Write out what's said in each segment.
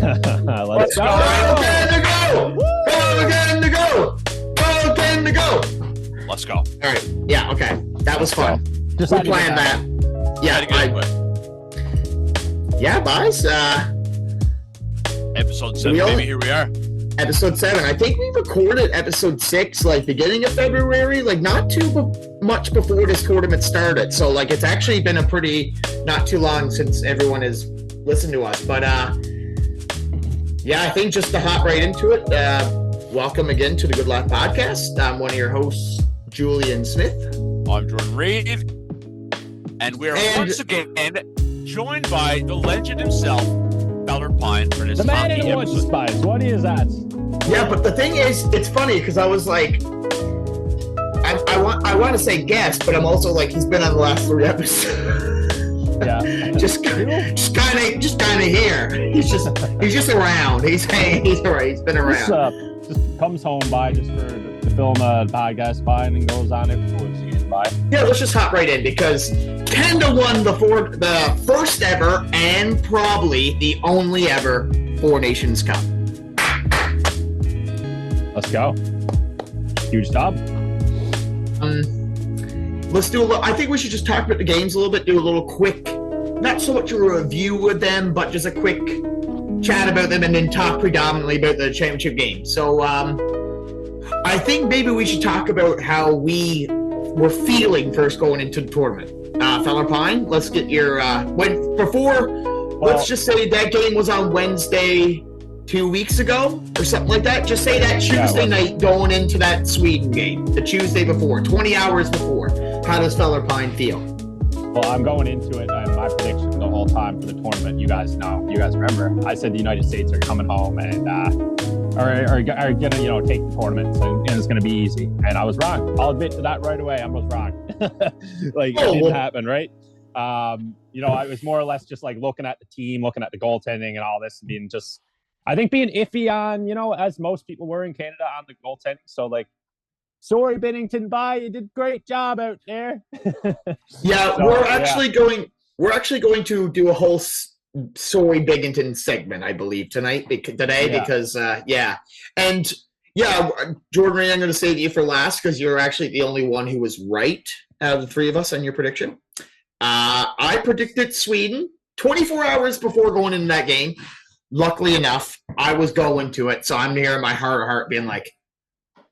Let's go. Again to go. Let's go. All right. Yeah. Okay. That was fun. Just We had to planned get that. Yeah. Boys. Episode 7, baby. Here we are. Episode 7. I think we recorded episode 6, like beginning of February, like not too much before this tournament started. So like it's actually been a pretty not too long since everyone has listened to us. But yeah, I think just to hop right into it. Welcome again to the Good Laugh Podcast. I'm one of your hosts, Julian Smith. I'm Jordan Reed, and we are once again joined by the legend himself, Fellerpine, for this the man in the episode. woods spice. What is that? Yeah, but the thing is, it's funny because I was like, I want to say guest, but I'm also like, he's been on the last 3 episodes. Yeah, just kind of here. He's just around. He's alright. He's been around. Just comes home by just to film a podcast by and then goes on it before he's by. Yeah, let's just hop right in because Canada won the first ever and probably the only ever Four Nations Cup. Let's go. Huge job. Let's do a little. I think we should just talk about the games a little bit. Do a little quick, not so much a review with them, but just a quick chat about them, and then talk predominantly about the championship game. So, I think maybe we should talk about how we were feeling first going into the tournament. Fellerpine, let's get your let's just say that game was on Wednesday 2 weeks ago or something like that. Just say that Tuesday night going into that Sweden game, the Tuesday before, 20 hours before. How does Fellerpine feel? Well, I'm going into it, and my prediction the whole time for the tournament, you guys remember, I said the United States are coming home and are gonna take the tournament, and it's gonna be easy. And I was wrong. I'll admit to that right away. I was wrong. It didn't happen, right? I was more or less just like looking at the team, looking at the goaltending and all this, and being iffy on, as most people were in Canada on the goaltending. So sorry, Bennington, bye. You did a great job out there. Yeah, we're actually going to do a whole sorry Bennington segment, I believe, today because and Jordan, I'm going to say to you for last because you're actually the only one who was right out of the 3 of us on your prediction. I predicted Sweden 24 hours before going into that game. Luckily enough, I was going to it, so I'm here in my heart of heart being like,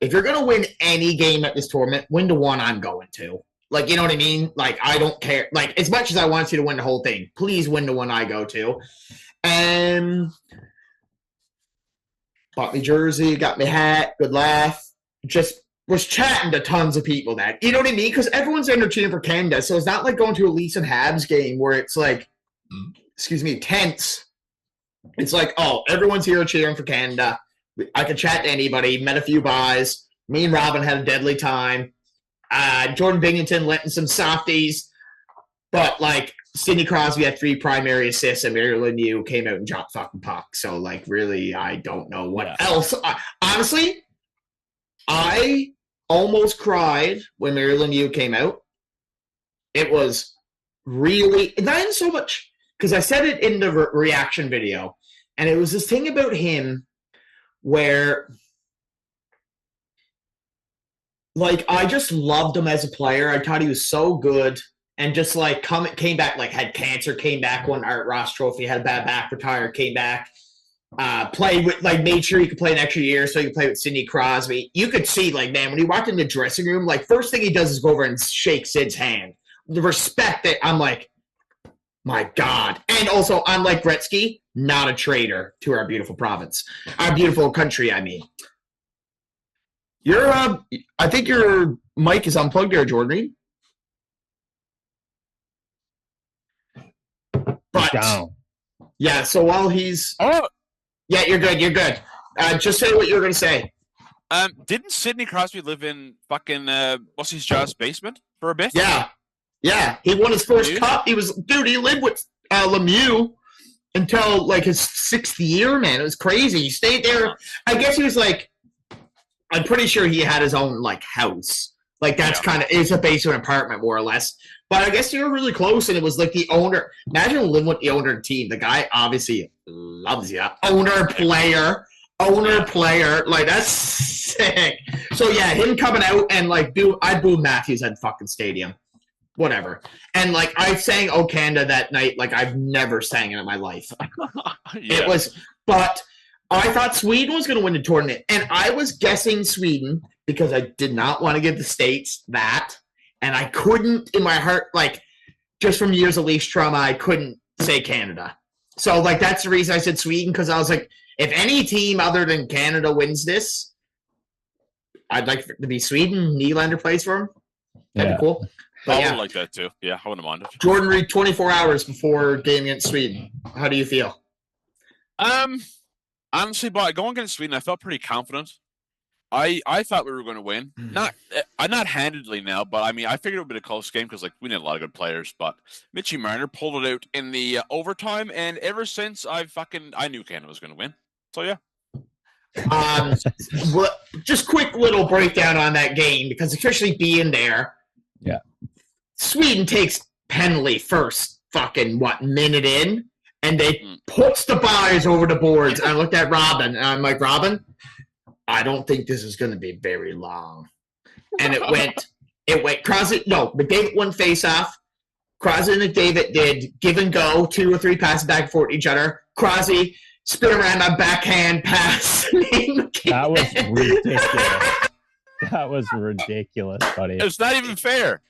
if you're going to win any game at this tournament, win the one I'm going to. You know what I mean? I don't care. As much as I want you to win the whole thing, please win the one I go to. And bought me jersey, got me hat, good laugh. Just was chatting to tons of people that, you know what I mean? Because everyone's in there cheering for Canada, so it's not like going to a Leafs and Habs game where it's tense. It's like, oh, everyone's here cheering for Canada. I could chat to anybody, met a few guys. Me and Robin had a deadly time. Jordan Binghamton let in some softies. But, Sidney Crosby had 3 primary assists, and Marilyn Yu came out and dropped fucking puck. So, really, I don't know what else. Honestly, I almost cried when Marilyn Yu came out. It was really, not even so much, because I said it in the reaction video, and it was this thing about him where, I just loved him as a player. I thought he was so good, and just, came back, had cancer, came back, won Art Ross Trophy, had a bad back, retired, came back, played with, made sure he could play an extra year so he could play with Sidney Crosby. You could see, man, when he walked in the dressing room, first thing he does is go over and shake Sid's hand. The respect that I'm like, my God. And also, unlike Gretzky, not a traitor to our beautiful province. Our beautiful country, I mean. I think your mic is unplugged there, Jordan. But, yeah, so while he's... Oh! Yeah, you're good. Just say what you were going to say. Didn't Sidney Crosby live in fucking, what's his job's basement for a bit? Yeah, he won his first cup. He lived with Lemieux until his 6th year, man. It was crazy. He stayed there. I guess he was I'm pretty sure he had his own house Like, that's kind of, it's a basement apartment, more or less. But I guess you were really close, and it was like the owner. Imagine living with the owner of the team. The guy obviously loves you. Owner, player. Like, that's sick. So, yeah, him coming out and, like, I booed Matthews at fucking stadium. Whatever. And, like, I sang "O Canada" that night like I've never sang it in my life. It was, but I thought Sweden was going to win the tournament. And I was guessing Sweden because I did not want to give the States that. And I couldn't, in my heart, like, just from years of Leafs trauma, I couldn't say Canada. So, like, that's the reason I said Sweden, because I was like, if any team other than Canada wins this, I'd like it to be Sweden. Nylander plays for him. That'd be cool. But I would like that, too. Yeah, I wouldn't mind it. Jordan Reed, 24 hours before game against Sweden. How do you feel? Honestly, but going against Sweden, I felt pretty confident. I thought we were going to win. Not handedly now, but I mean, I figured it would be a close game because, like, we need a lot of good players. But Mitchie Marner pulled it out in the overtime, and ever since I knew Canada was going to win. So yeah. Just quick little breakdown on that game, because especially being there. Yeah. Sweden takes penalty first minute in, and they puts the bars over the boards. I looked at Robin, and I'm like, Robin, I don't think this is going to be very long. And it went, Crosby, no, McDavid won face-off. Crosby and McDavid did give and go, 2 or 3 passes back and forth each other. Crosby spin around a backhand pass. That was ridiculous. That was ridiculous, buddy. It's not even fair.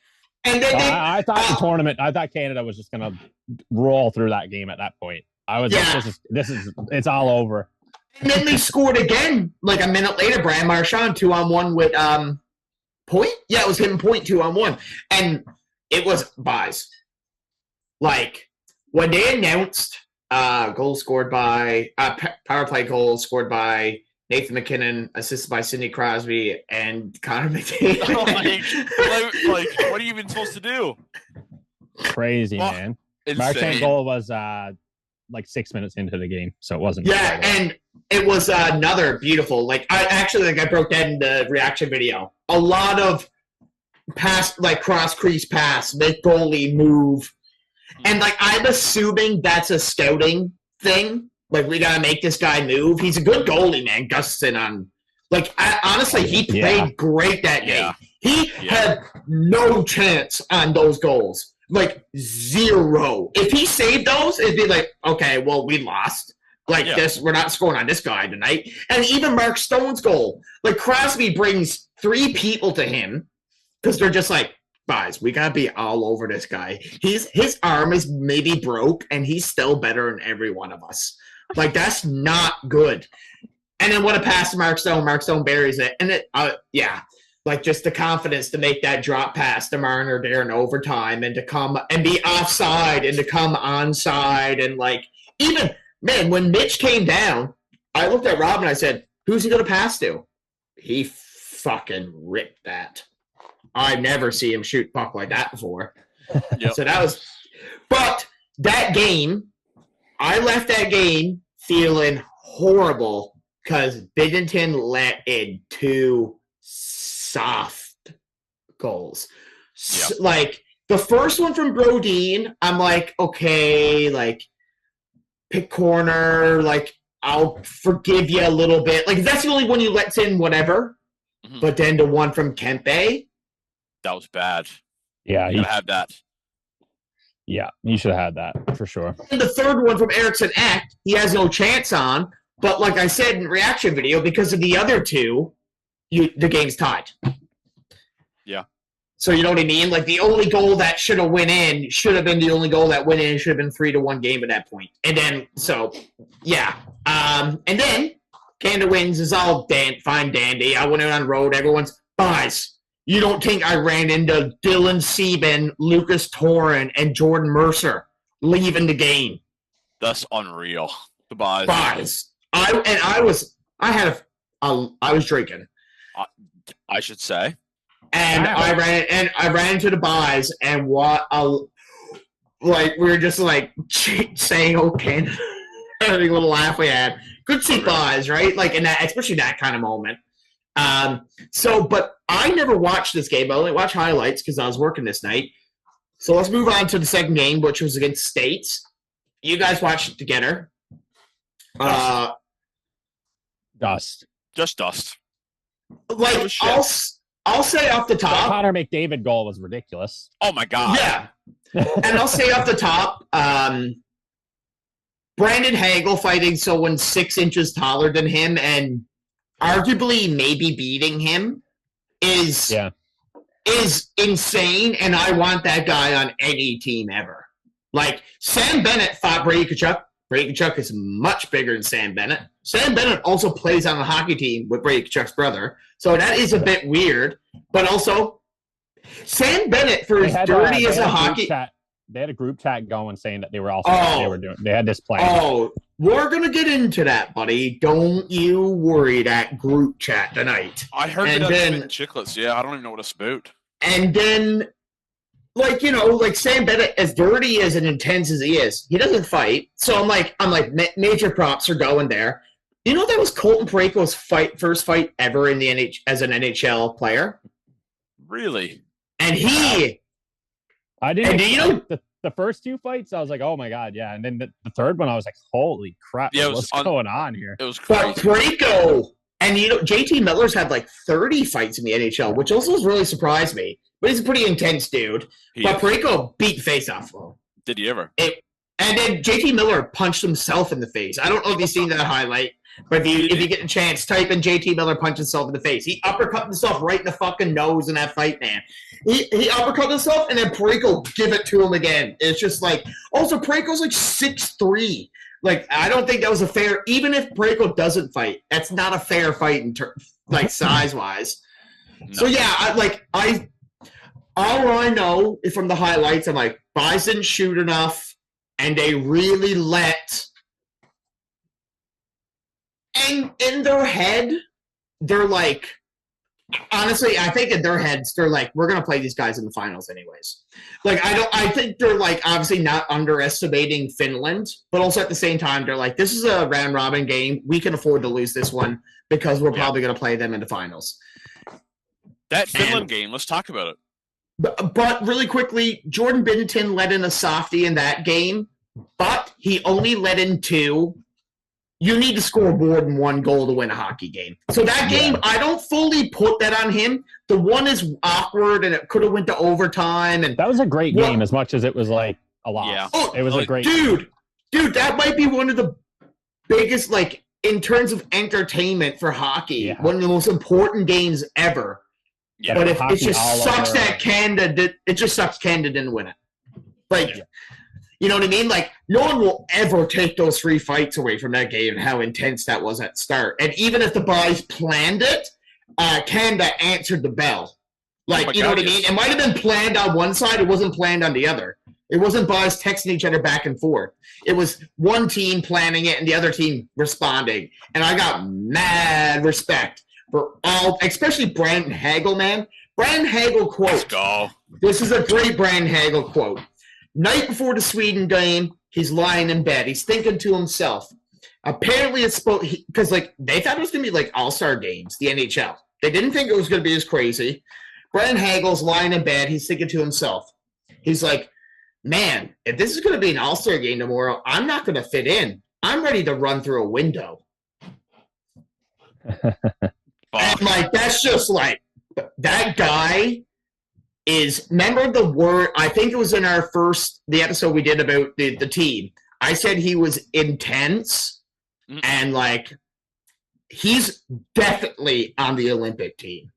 And then I thought the tournament, I thought Canada was just going to roll through that game at that point. I was like, it's all over. And then they scored again, like a minute later. Brad Marchand 2-on-1 with Point. Yeah, it was him Point 2-on-1, and it was buys. Like, when they announced goals scored by power play goals scored by Nathan McKinnon, assisted by Sidney Crosby and Connor McDavid. Like, what are you even supposed to do? Crazy, man. Marchand goal was like 6 minutes into the game, so it wasn't. Yeah, and it was another beautiful. Like, I broke that in the reaction video. A lot of pass, like cross crease pass, make goalie move, and like I'm assuming that's a scouting thing. Like, we gotta make this guy move. He's a good goalie, man. Gustafson on, like, honestly, he played great that game. He had no chance on those goals. Like, zero. If he saved those, it'd be like, okay, well, we lost. Like, this, we're not scoring on this guy tonight. And even Mark Stone's goal. Like, Crosby brings 3 people to him because they're just like, guys, we gotta be all over this guy. His arm is maybe broke, and he's still better than every one of us. Like, that's not good. And then what a pass to Mark Stone. Mark Stone buries it. And like, just the confidence to make that drop pass to Marner there in overtime, and to come and be offside and to come onside. And, like, even, man, when Mitch came down, I looked at Rob and I said, who's he going to pass to? He fucking ripped that. I never see him shoot puck like that before. Yep. So that was, but that game, I left that game feeling horrible because Binnington let in 2 soft goals. Yep. Like, the first one from Brodin, I'm like, okay, like, pick corner, like, I'll forgive you a little bit. Like, that's the only one you let in, whatever. Mm-hmm. But then the one from Kempe, that was bad. Yeah, you gotta have that. Yeah, you should have had that for sure. And the third one from Eriksson Ek, he has no chance on. But like I said in the reaction video, because of the other 2, the game's tied. Yeah. So you know what I mean? Like, the only goal that should have went in should have been the only goal that went in. Should have been 3-1 game at that point. And then, so, yeah. And then Canada wins is all fine dandy. I went out on road. Everyone's, guys, you don't think I ran into Dylan Sieben, Lucas Torren, and Jordan Mercer leaving the game? That's unreal. The buys. I was drinking. I should say. And I ran into the buys, and we were just like saying, okay, every little laugh we had. Good to see buys, right? Like, in that, especially that kind of moment. But I never watched this game. I only watched highlights because I was working this night. So let's move on to the second game, which was against States. You guys watched it together. Dust. Just dust. Like, I'll say off the The top. Connor McDavid goal was ridiculous. Oh my God. Yeah. And I'll say off the top, Brandon Hagel fighting someone 6 inches taller than him and arguably maybe beating him is insane, and I want that guy on any team ever. Like, Sam Bennett fought Brady Tkachuk. Brady Tkachuk is much bigger than Sam Bennett. Sam Bennett also plays on a hockey team with Brady Tkachuk's brother, so that is a bit weird. But also, Sam Bennett, for as dirty as a hockey... They had a group chat going saying that they were also they had this plan. Oh, we're gonna get into that, buddy. Don't you worry. That group chat tonight. I heard it on Chicklets. Yeah, I don't even know what it's about. And then, like, you know, like Sam Bennett, as dirty as and intense as he is, he doesn't fight. So I'm like, major props are going there. You know, that was Colton Parayko's first fight ever in the as an NHL player. Really? And he. I didn't. The first 2 fights, I was like, "Oh my God, yeah!" And then the third one, I was like, "Holy crap! Yeah, what's going on here?" It was crazy. But Parayko and JT Miller's had like 30 fights in the NHL, which also really surprised me. But he's a pretty intense dude. Parayko beat face off of him. Did he ever? And then JT Miller punched himself in the face. I don't know if you've seen that highlight, but if you get a chance, type in JT Miller punch himself in the face. He uppercut himself right in the fucking nose in that fight, man. He uppercut himself, and then Parayko give it to him again. It's just like, also Parayko's like 6'3". Like, I don't think that was a fair, even if Parayko doesn't fight, that's not a fair fight in like size-wise. No. So yeah, all I know is from the highlights, I'm like, Buys didn't shoot enough, and they really let. And in their head, they're like, honestly, I think in their heads, they're like, we're going to play these guys in the finals anyways. Like, I think they're like, obviously not underestimating Finland, but also at the same time, they're like, this is a round robin game. We can afford to lose this one because we're probably going to play them in the finals. That Finland game, let's talk about it. But really quickly, Jordan Binnington let in a softie in that game, but he only let in 2. You need to score more than 1 goal to win a hockey game. So that game, I don't fully put that on him. The one is awkward, and it could have went to overtime. And that was a great game, as much as it was like a loss. Yeah. It was a great game. Dude, that might be one of the biggest, like, in terms of entertainment for hockey, one of the most important games ever. Yeah, but it just sucks that Canada didn't win it. Like. You know what I mean? Like, no one will ever take those 3 fights away from that game and how intense that was at start. And even if the boys planned it, Canada answered the bell. Like, you know what I mean? It might have been planned on one side. It wasn't planned on the other. It wasn't boys texting each other back and forth. It was one team planning it and the other team responding. And I got mad respect for all, especially Brandon Hagel, man. Brandon Hagel quote. Let's go. This is a great Brandon Hagel quote. Night before the Sweden game, he's lying in bed. He's thinking to himself. Apparently, it's because like they thought it was going to be like all-star games, the NHL. They didn't think it was going to be as crazy. Brandon Hagel's lying in bed. He's thinking to himself. He's like, man, if this is going to be an all-star game tomorrow, I'm not going to fit in. I'm ready to run through a window. And like, that's just like, that guy is, remember the word, I think it was in the episode we did about the team. I said he was intense and like, he's definitely on the Olympic team.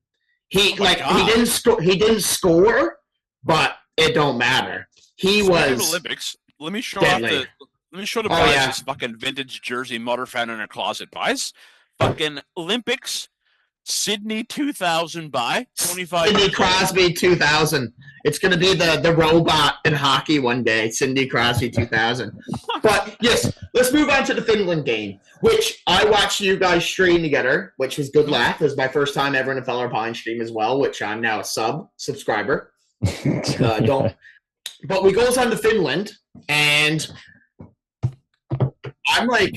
He didn't score, but it don't matter. He was Olympics. Let me show deadly. the guys this fucking vintage jersey Mother found in her closet buys. Fucking Olympics, Sydney 2000 buy 25. Sidney Crosby 2000. It's going to be the robot in hockey one day. Sidney Crosby 2000. But yes, let's move on to the Finland game, which I watched you guys stream together, which was good laugh. It was my first time ever in a Fellerpine stream as well, which I'm now a subscriber. But we goes on to Finland, and I'm like,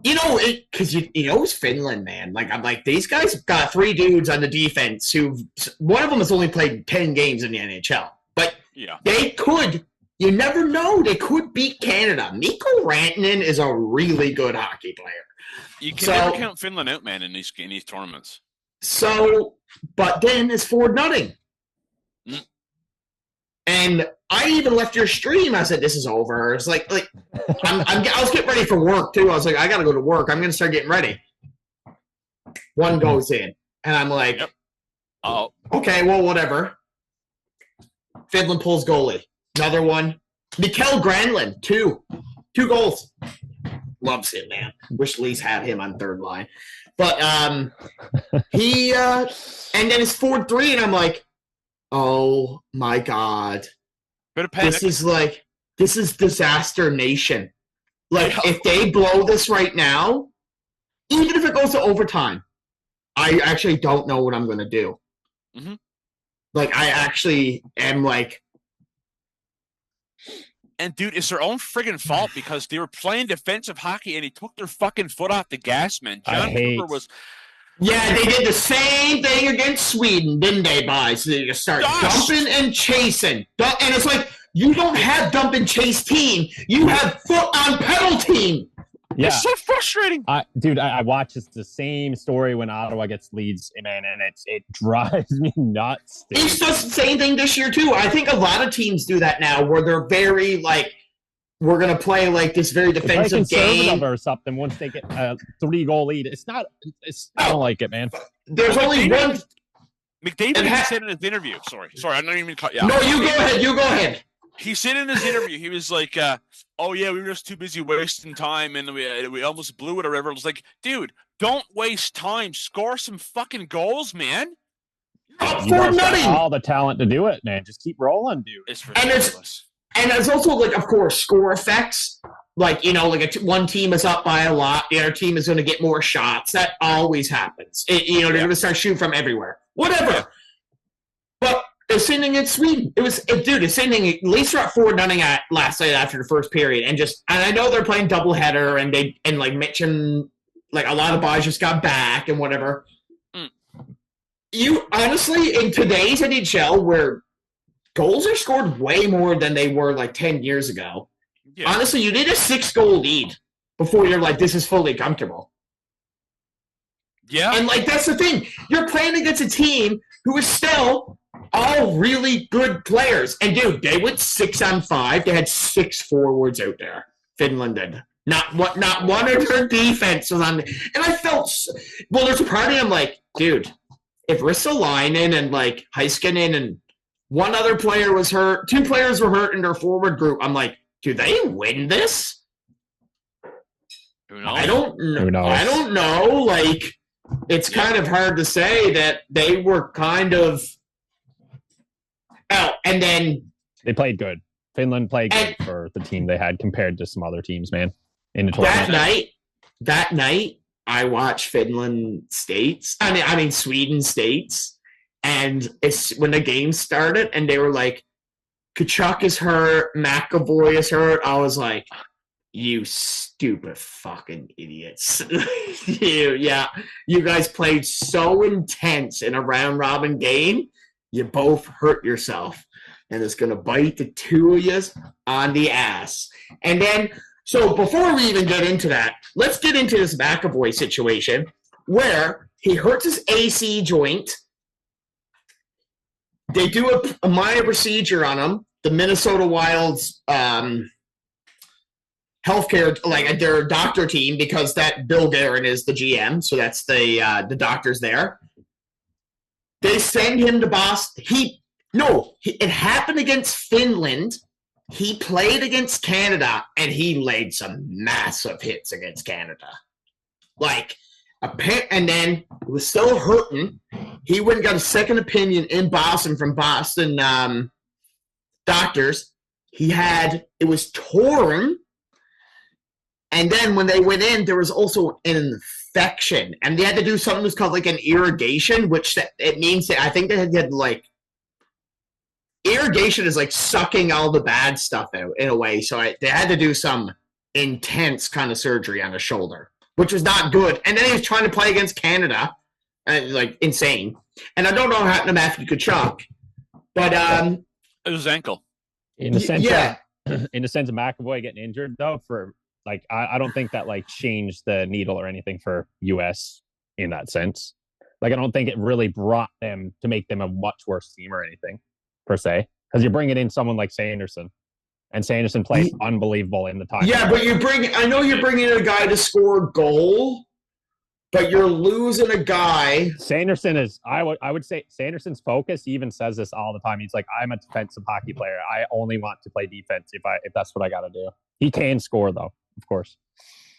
Because it's Finland, man. Like, I'm like, these guys have got 3 dudes on the defense who, one of them has only played 10 games in the NHL. But they could, you never know, they could beat Canada. Mikko Rantanen is a really good hockey player. You can never count Finland out, man, in these tournaments. So, but then it's 4-0. And I even left your stream. I said, "This is over." It's like I was getting ready for work too. I was like, "I got to go to work. I'm going to start getting ready." One goes in, and I'm like, "Oh, okay, well, whatever." Finland pulls goalie. Another one. Mikael Granlund, 2 goals. Loves him, man. Wish Lee's had him on third line, but he and then it's 4-3, and I'm like, oh my God. This is disaster nation. Like, if they blow this right now, even if it goes to overtime, I actually don't know what I'm going to do. Mm-hmm. Like, I actually am like... And, dude, it's their own friggin' fault because they were playing defensive hockey and he took their fucking foot off the gas, man. John Cooper was... Yeah, they did the same thing against Sweden, didn't they, boys? So they just start dumping and chasing. And it's like, you don't have dump and chase team. You have foot on pedal team. Yeah. It's so frustrating. I watch the same story when Ottawa gets leads, man, and it drives me nuts. Dude. It's just the same thing this year, too. I think a lot of teams do that now where they're very, like, we're going to play like this very defensive game or something once they get a 3-goal lead. I don't like it, man. There's only one. McDavid said in his interview. Sorry, I don't even cut you out. No, you go ahead. He said in his interview, he was like, "Oh yeah, we were just too busy wasting time, and we almost blew it or whatever." It was like, dude, don't waste time. Score some fucking goals, man. You guys got all the talent to do it, man. Just keep rolling, dude. It's ridiculous. And there's also, like, of course, score effects. Like, one team is up by a lot. The other team is going to get more shots. That always happens. They're going to start shooting from everywhere. Whatever. But the same thing against Sweden. The same thing. At least they're at 4-0 last night after the first period. And I know they're playing doubleheader, and like Mitch and, like, a lot of guys just got back and whatever. You, honestly, in today's NHL, where goals are scored way more than they were like 10 years ago. Yeah. Honestly, you need a 6-goal lead before you're like, this is fully comfortable. Yeah. And, like, that's the thing. You're playing against a team who is still all really good players. And, dude, they went 6-on-5. They had 6 forwards out there. Finland did. Not one of their defense was on. And I felt, well, there's a part of me I'm like, dude, if Ristolainen and, like, Heiskanen and one other player was hurt. 2 players were hurt in their forward group. I'm like, do they win this? Who knows? I don't know. Like, it's kind of hard to say that they were kind of. Oh, and then they played good. Finland played good for the team they had compared to some other teams, man. In the tournament. That night, I watched Finland States. I mean Sweden States. And it's when the game started, and they were like, Kachuk is hurt, McAvoy is hurt. I was like, you stupid fucking idiots. You guys played so intense in a round-robin game, you both hurt yourself. And it's going to bite the 2 of you on the ass. And then, so before we even get into that, let's get into this McAvoy situation where he hurts his AC joint. They do a minor procedure on him. The Minnesota Wild's healthcare, like their doctor team, because that Bill Guerin is the GM, so that's the doctors there. They send him to Boston. It happened against Finland. He played against Canada, and he laid some massive hits against Canada. Like, and then he was still hurting. He went and got a second opinion in Boston from Boston doctors. It was torn. And then when they went in, there was also an infection. And they had to do something that's called like an irrigation, which it means that I think they had like, irrigation is like sucking all the bad stuff out in a way. So they had to do some intense kind of surgery on the shoulder. which was not good. And then he was trying to play against Canada, like insane. And I don't know what happened to Matthew Tkachuk, but it was his ankle. In the sense of McAvoy getting injured, though, for like I don't think that like changed the needle or anything for US in that sense. Like I don't think it really brought them to make them a much worse team or anything per se, because you're bringing in someone like Sanderson, and Sanderson played unbelievable in the time. Yeah, but I know you're bringing in a guy to score a goal, but you're losing a guy. Sanderson is, I would say Sanderson's focus. He even says this all the time. He's like, I'm a defensive hockey player. I only want to play defense if that's what I got to do. He can score though, of course.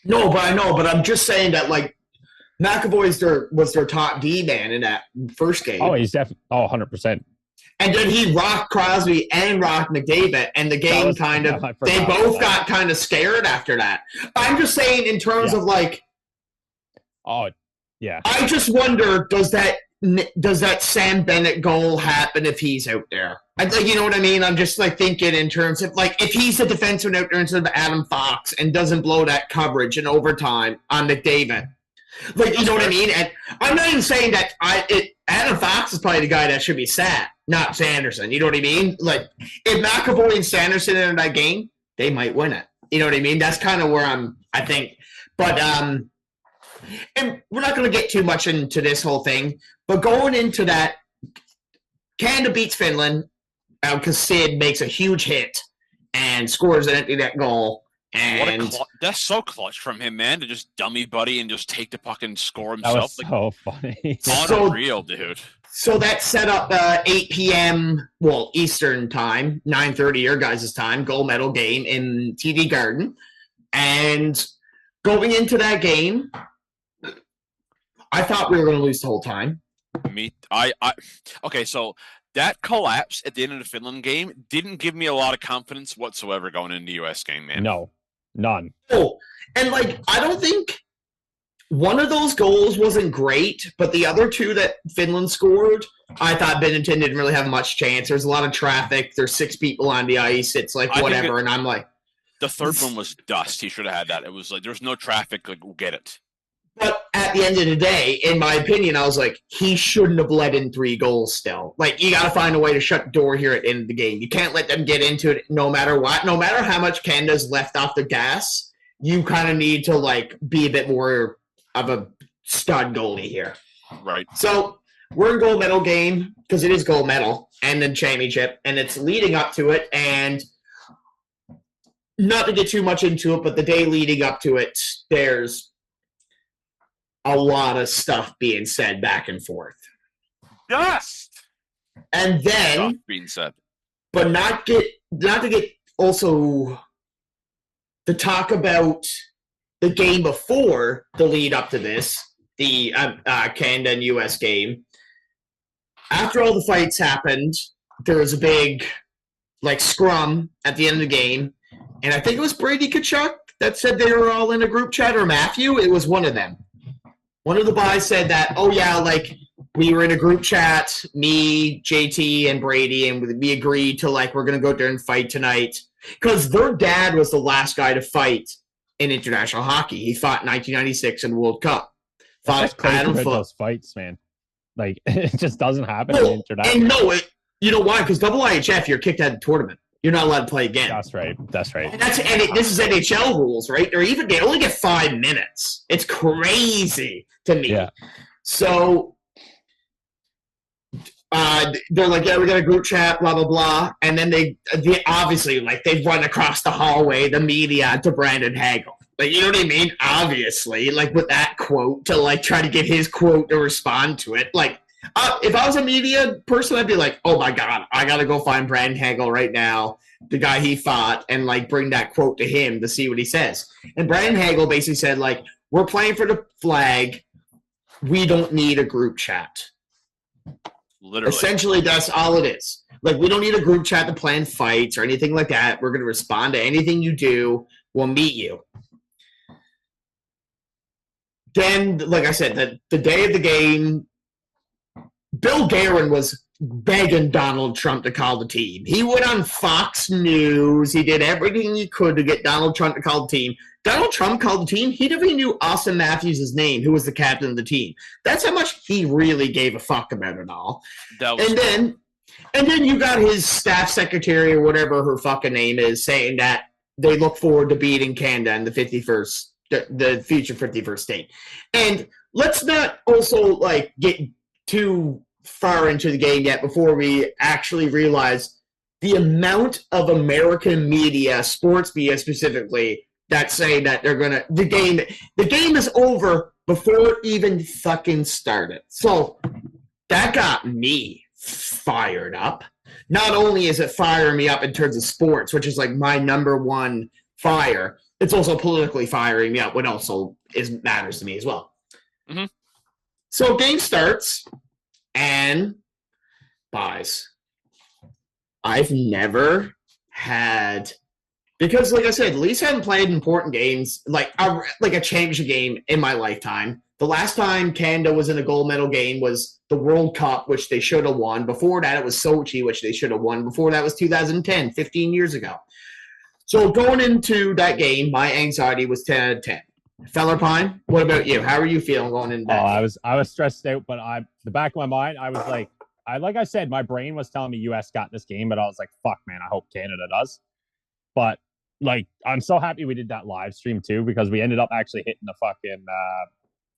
No, but I know. But I'm just saying that like McAvoy was their top D man in that first game. Oh, he's definitely 100%. And then he rocked Crosby and rocked McDavid, and the game they both got kind of scared after that. I'm just saying in terms of like. Oh, yeah. I just wonder, does that Sam Bennett goal happen if he's out there? You know what I mean? I'm just like thinking in terms of like if he's a defenseman out there instead of Adam Fox and doesn't blow that coverage in overtime on McDavid. Like, you know what I mean? And I'm not even saying that Adam Fox is probably the guy that should be sat, not Sanderson. You know what I mean? Like, if McAvoy and Sanderson in that game, they might win it. You know what I mean? That's kind of where I think. But, and we're not going to get too much into this whole thing, but going into that, Canada beats Finland because Sid makes a huge hit and scores an empty net goal. And that's so clutch from him, man, to just dummy buddy and just take the puck and score himself. That was so funny. Unreal, dude. So that set up 8 p.m. Eastern time, 9:30 your guys' time, gold medal game in TD Garden. And going into that game, I thought we were going to lose the whole time. Okay, so that collapse at the end of the Finland game didn't give me a lot of confidence whatsoever going into the U.S. game, man. No, none. Oh, and like I don't think one of those goals wasn't great, but the other two that Finland scored, I thought Binnington didn't really have much chance. There's a lot of traffic. There's 6 people on the ice. It's like whatever, and I'm like, the third one was dust. He should have had that. It was like there's no traffic. Like we'll get it. But at the end of the day, in my opinion, I was like, he shouldn't have let in 3 goals still. Like, you got to find a way to shut the door here at the end of the game. You can't let them get into it no matter what. No matter how much Canada's left off the gas, you kind of need to, like, be a bit more of a stud goalie here. Right. So we're in gold medal game because it is gold medal and then championship, and it's leading up to it. And not to get too much into it, but the day leading up to it, there's a lot of stuff being said back and forth. Dust. And then Stuff being said. But not to get also to talk about the game before the lead up to this, the Canada and US game. After all the fights happened, there was a big scrum at the end of the game. And I think it was Brady Tkachuk that said they were all in a group chat, or Matthew. It was one of them. One of the boys said that, we were in a group chat, me, JT, and Brady, and we agreed to, we're going to go there and fight tonight. Because their dad was the last guy to fight in international hockey. He fought in 1996 in the World Cup. Fought Adam Foote. Those fights, man. It just doesn't happen in international. And no, you know why? Because IHF, you're kicked out of the tournament. You're not allowed to play again. That's right. And this is NHL rules, right? They only get 5 minutes. It's crazy to me. Yeah. So they're like, yeah, we got a group chat, blah blah blah, and then they obviously they run across the hallway, the media, to Brandon Hagel. You know what I mean? Obviously, with that quote to try to get his quote to respond to it. If I was a media person, I'd be like, oh my God, I got to go find Brandon Hagel right now, the guy he fought, and bring that quote to him to see what he says. And Brandon Hagel basically said, we're playing for the flag. We don't need a group chat. Literally. Essentially, that's all it is. We don't need a group chat to plan fights or anything like that. We're going to respond to anything you do. We'll meet you. Then, like I said, the day of the game, Bill Guerin was begging Donald Trump to call the team. He went on Fox News. He did everything he could to get Donald Trump to call the team. Donald Trump called the team. He never even knew Austin Matthews' name, who was the captain of the team. That's how much he really gave a fuck about it all. And then you got his staff secretary or whatever her fucking name is saying that they look forward to beating Canada in the 51st, the future 51st state. And let's not also like get too far into the game yet before we actually realize the amount of American media, sports media specifically, that say that they're gonna the game is over before it even fucking started. So that got me fired up. Not only is it firing me up in terms of sports, which is like my number one fire, it's also politically firing me up, what also matters to me as well. Mm-hmm. So game starts, and guys, I've never had, because like I said, Leafs haven't played important games like a championship game in my lifetime. The last time Canada was in a gold medal game was the World Cup, which they should have won. Before that, it was Sochi, which they should have won. Before that was 2010, 15 years ago. So going into that game, my anxiety was 10 out of 10. Fellerpine, what about you? How are you feeling going into that? I was stressed out, but the back of my mind, I was like, like I said, my brain was telling me US got this game, but I was like, fuck, man, I hope Canada does. But like, I'm so happy we did that live stream too, because we ended up actually hitting the fucking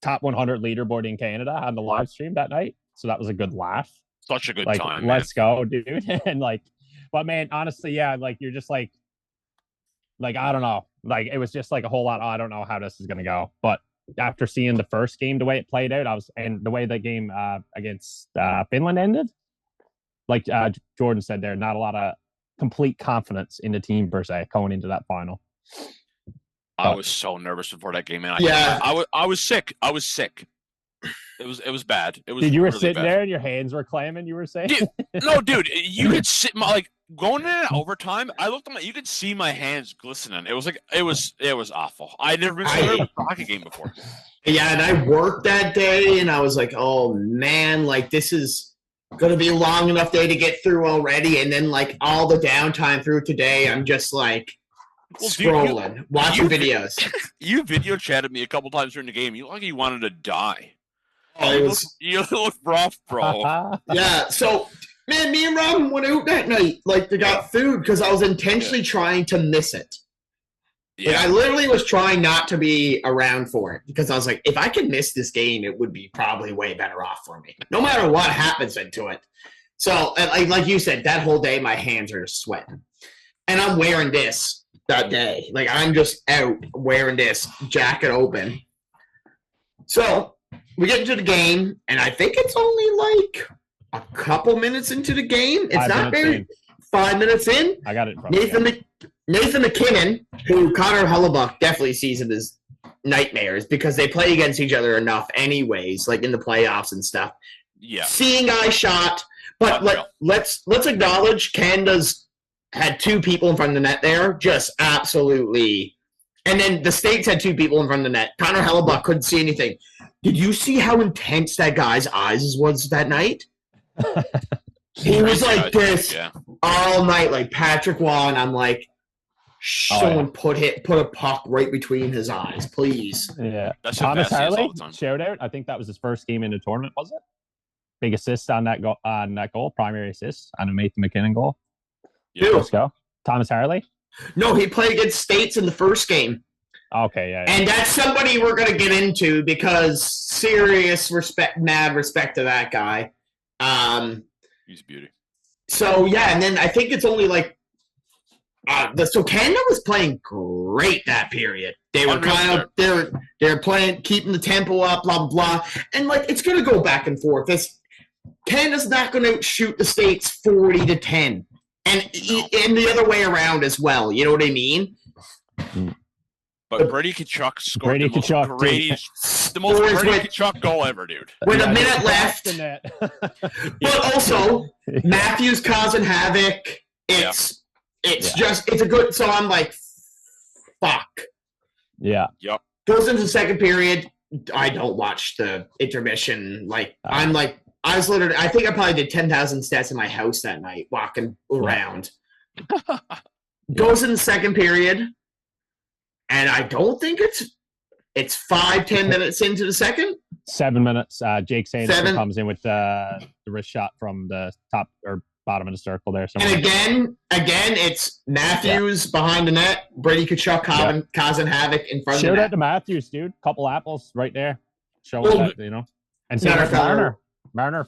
top 100 leaderboard in Canada on the live stream that night. So that was a good laugh. Such a good like, time. Let's go, dude. And like, but man, honestly, yeah, like you're just like, I don't know. Like, it was just like a whole lot. I don't know how this is going to go. But after seeing the first game, the way it played out, and the way the game against Finland ended, like Jordan said there, not a lot of complete confidence in the team per se going into that final. I was so nervous before that game, man. I was sick. It was bad. It was. Dude, you were really sitting bad. there and your hands were clamming. You were saying, dude, you could sit like going in overtime. I looked at you could see my hands glistening. It was like it was awful. I never been to a hockey game before. Yeah, and I worked that day, and I was like, oh man, like this is gonna be a long enough day to get through already, and then like all the downtime through today, I'm just like scrolling, watching videos. You video chatted me a couple times during the game. You looked like you wanted to die. Oh, you look rough, bro. Yeah, so man, me and Robin went out that night. Like, they got food because I was intentionally trying to miss it. Yeah. Like, I literally was trying not to be around for it because I was like, if I could miss this game, it would be probably way better off for me, no matter what happens into it. So, like you said, that whole day, my hands are just sweating. And I'm wearing this that day. Like, I'm just out wearing this jacket open. So we get into the game, and I think it's only like a couple minutes into the game. It's not very 5 minutes in. I got it. Nathan McKinnon, who Connor Hellebuck definitely sees it as nightmares because they play against each other enough anyways, like in the playoffs and stuff. Yeah. Seeing eye shot, but let's acknowledge Canada's had two people in front of the net there, just absolutely. And then the States had two people in front of the net. Connor Hellebuck couldn't see anything. Did you see how intense that guy's eyes was that night? He was like this all night, like Patrick Waugh, and I'm like, someone put a puck right between his eyes, please. Yeah. That's Thomas Harley, shout out. I think that was his first game in the tournament, was it? Big assist on that goal, primary assist on a Nathan McKinnon goal. Yeah. Let's go. Thomas Harley? No, he played against States in the first game. Okay, yeah. And that's somebody we're going to get into because serious respect, mad respect to that guy. He's a beauty. So, yeah, and then I think it's only like so Canada was playing great that period. They were they're playing, keeping the tempo up, blah, blah, blah. And, like, it's going to go back and forth. Canada's not going to shoot the States 40-10. And the other way around as well. You know what I mean? But Brady Tkachuk scored the most Brady Tkachuk goal ever, dude. With a minute left. But also, Matthews causing havoc. It's a good. So I'm like, fuck. Yeah. Yep. Goes into the second period. I don't watch the intermission. Like, I'm like, I think I probably did 10,000 steps in my house that night, walking around. Goes in the second period, and I don't think it's 5-10 minutes into the second. 7 minutes. Jake Sanderson comes in with the wrist shot from the top or bottom of the circle there. Somewhere. And again, it's Matthews behind the net, Brady Tkachuk causing havoc in front of the net. Shout out to Matthews, dude. Couple apples right there. Showing that, you know. And same with Marner.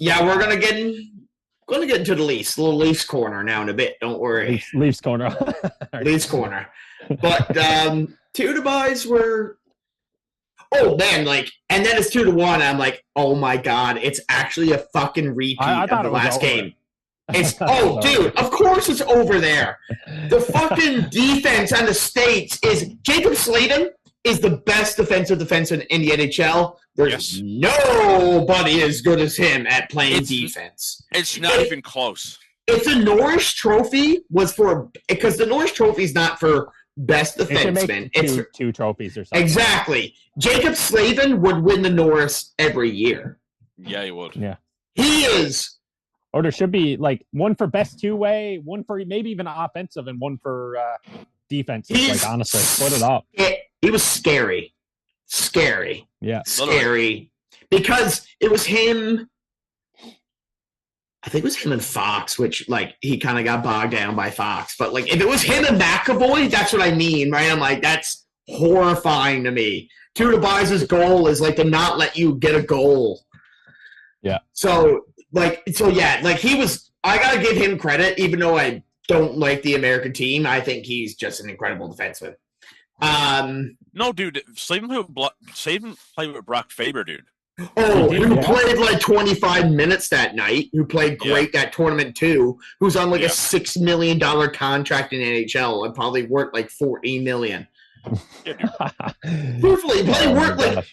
Yeah, we're gonna get into the Leafs, little Leafs corner now in a bit. Don't worry. Leafs corner. Leafs corner. But 2-2 were. Oh man, and then it's 2-1. I'm like, oh my god, it's actually a fucking repeat of the last game. It's dude, of course it's over there. The fucking defense on the States is Jacob Slayton is the best defensive defenseman in the NHL. There's nobody as good as him at playing defense. It's not even close. If the Norris Trophy was because the Norris Trophy is not for best defenseman. It's two trophies or something. Exactly. Jacob Slayton would win the Norris every year. Yeah, he would. Yeah. He is. Or there should be one for best two-way, one for maybe even offensive, and one for defense. Honestly, split it up. He was scary. Scary. Yeah. Scary. Because it was him. I think it was him and Fox, which he kind of got bogged down by Fox. But if it was him and McAvoy, that's what I mean, right? I'm like, that's horrifying to me. Tudobice's goal is to not let you get a goal. Yeah. So he was. I gotta give him credit, even though I don't like the American team. I think he's just an incredible defenseman. No, dude, Slayton played with Brock Faber, dude. Oh, who played 25 minutes that night, who played great that tournament too, who's on a $6 million contract in NHL and probably worth $14 million. Truthfully, probably worth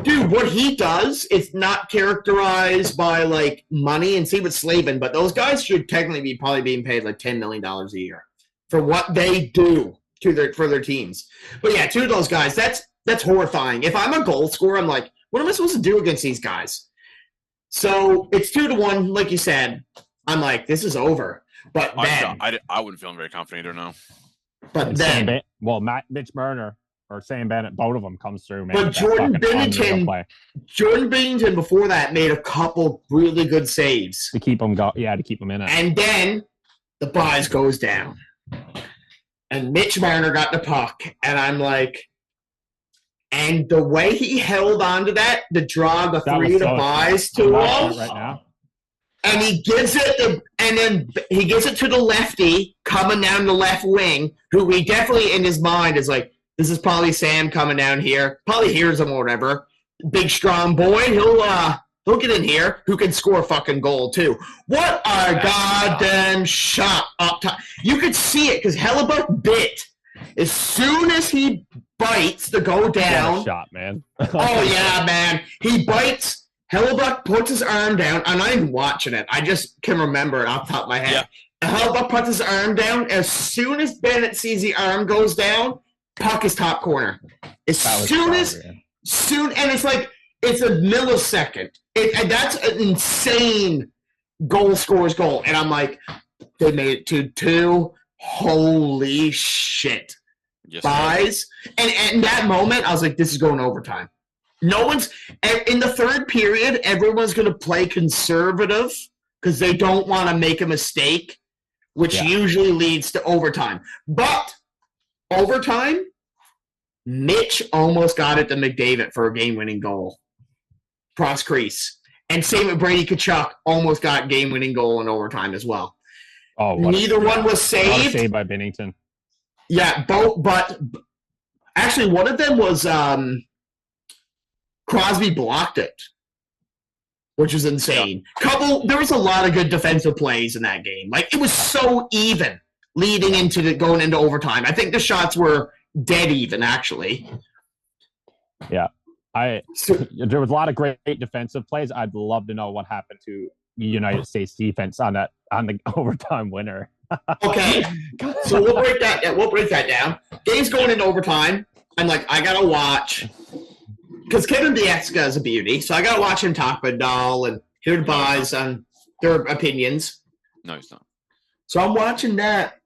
dude, what he does is not characterized by money, and see with Slavin, but those guys should technically be probably being paid $10 million a year for what they do for their teams. But yeah, two of those guys, that's horrifying. If I'm a goal scorer, I'm like, what am I supposed to do against these guys? So it's 2-1, like you said. I'm like, this is over. But then I wouldn't feel very confident either. No. But then, Mitch Marner or Sam Bennett, both of them comes through. Man, but Jordan Binnington before that made a couple really good saves to keep them to keep them in it. And then the buys goes down, and Mitch Marner got the puck, and I'm like. And the way he held on to that, to draw the three of the buys to him, right now. And he gives it he gives it to the lefty coming down the left wing, who he definitely in his mind is like, this is probably Sam coming down here, probably hears him or whatever. Big strong boy, he'll get in here, who can score a fucking goal too. What a goddamn shot up top! You could see it because Hellebuck bit as soon as he bites to go down. What a shot, man. Oh yeah, man. He bites. Hellebuck puts his arm down. I'm not even watching it. I just can remember it off the top of my head. Yeah. Hellebuck puts his arm down. As soon as Bennett sees the arm goes down, puck is top corner. And it's a millisecond. And that's an insane goal scorer's goal. And I'm like, they made it 2-2. Holy shit. Yes, buys. And in that moment, I was like, this is going overtime. No one's in the third period, everyone's going to play conservative because they don't want to make a mistake, which usually leads to overtime. But overtime, Mitch almost got it to McDavid for a game-winning goal. Cross crease. And same with Brady Tkachuk, almost got game-winning goal in overtime as well. Oh, neither one was saved. Saved by Binnington. Yeah, both. But actually, one of them was Crosby blocked it, which was insane. There was a lot of good defensive plays in that game. It was so even leading into going into overtime. I think the shots were dead even, actually. Yeah, there was a lot of great defensive plays. I'd love to know what happened to the United States defense on the overtime winner. Okay, so we'll break that down. Game's going into overtime. I'm like, I gotta watch because Kevin Bieksa is a beauty, so I gotta watch him talk with Dahl and Here to advise on their opinions. No, he's not. So I'm watching that,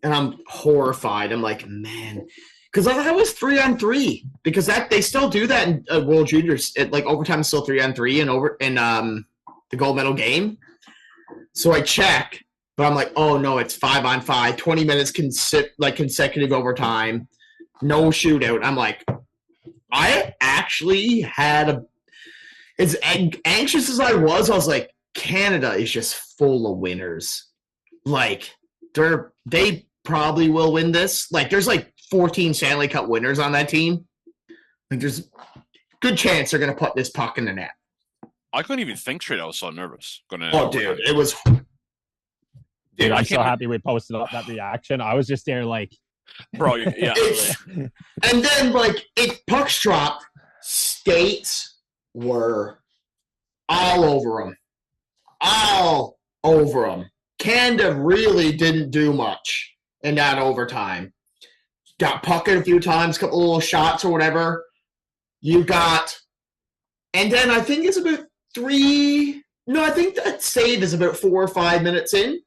and I'm horrified. I'm like, man, because that was 3-on-3. Because they still do that in World Juniors. Overtime is still 3-on-3 in the gold medal game. So I check, but I'm like, oh no, it's 5-on-5, 20 minutes consecutive overtime, no shootout. I'm like, I actually had as anxious as I was like, Canada is just full of winners. Like, they probably will win this. Like, there's 14 Stanley Cup winners on that team. Like, there's a good chance they're going to put this puck in the net. I couldn't even think straight. I was so nervous. Dude, it was... Dude, I'm so happy we posted up that reaction. I was just there like... Bro, yeah. And then, pucks dropped, States were all over them. All over them. Canada really didn't do much in that overtime. Got pucked a few times, couple little shots or whatever. You got... And then I think it's about I think that save is about 4 or 5 minutes in.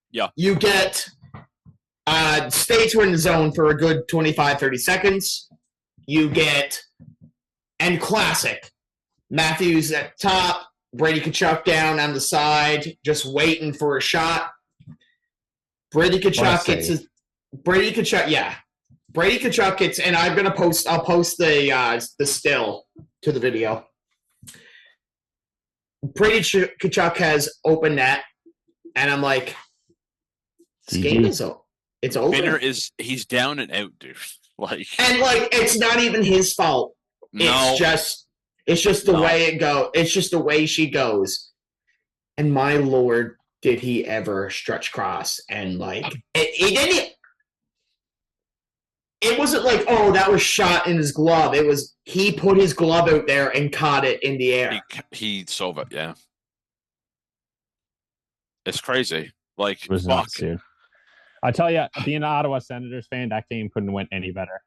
Yeah. You get States were in the zone for a good 25, 30 seconds. You get, and classic, Matthews at top, Brady Tkachuk down on the side, just waiting for a shot. Brady Tkachuk gets, and I'll post the still to the video. Brady Tkachuk has open net, and I'm like, this game is over. It's over. Binner he's down and out, dude. It's not even his fault. No. It's just the way it goes. It's just the way she goes. And my Lord, did he ever stretch cross and it wasn't like, oh, that was shot in his glove. It was he put his glove out there and caught it in the air. He solved it, yeah. It's crazy. It was fuck. Nuts, dude. I tell you, being an Ottawa Senators fan, that game couldn't went any better.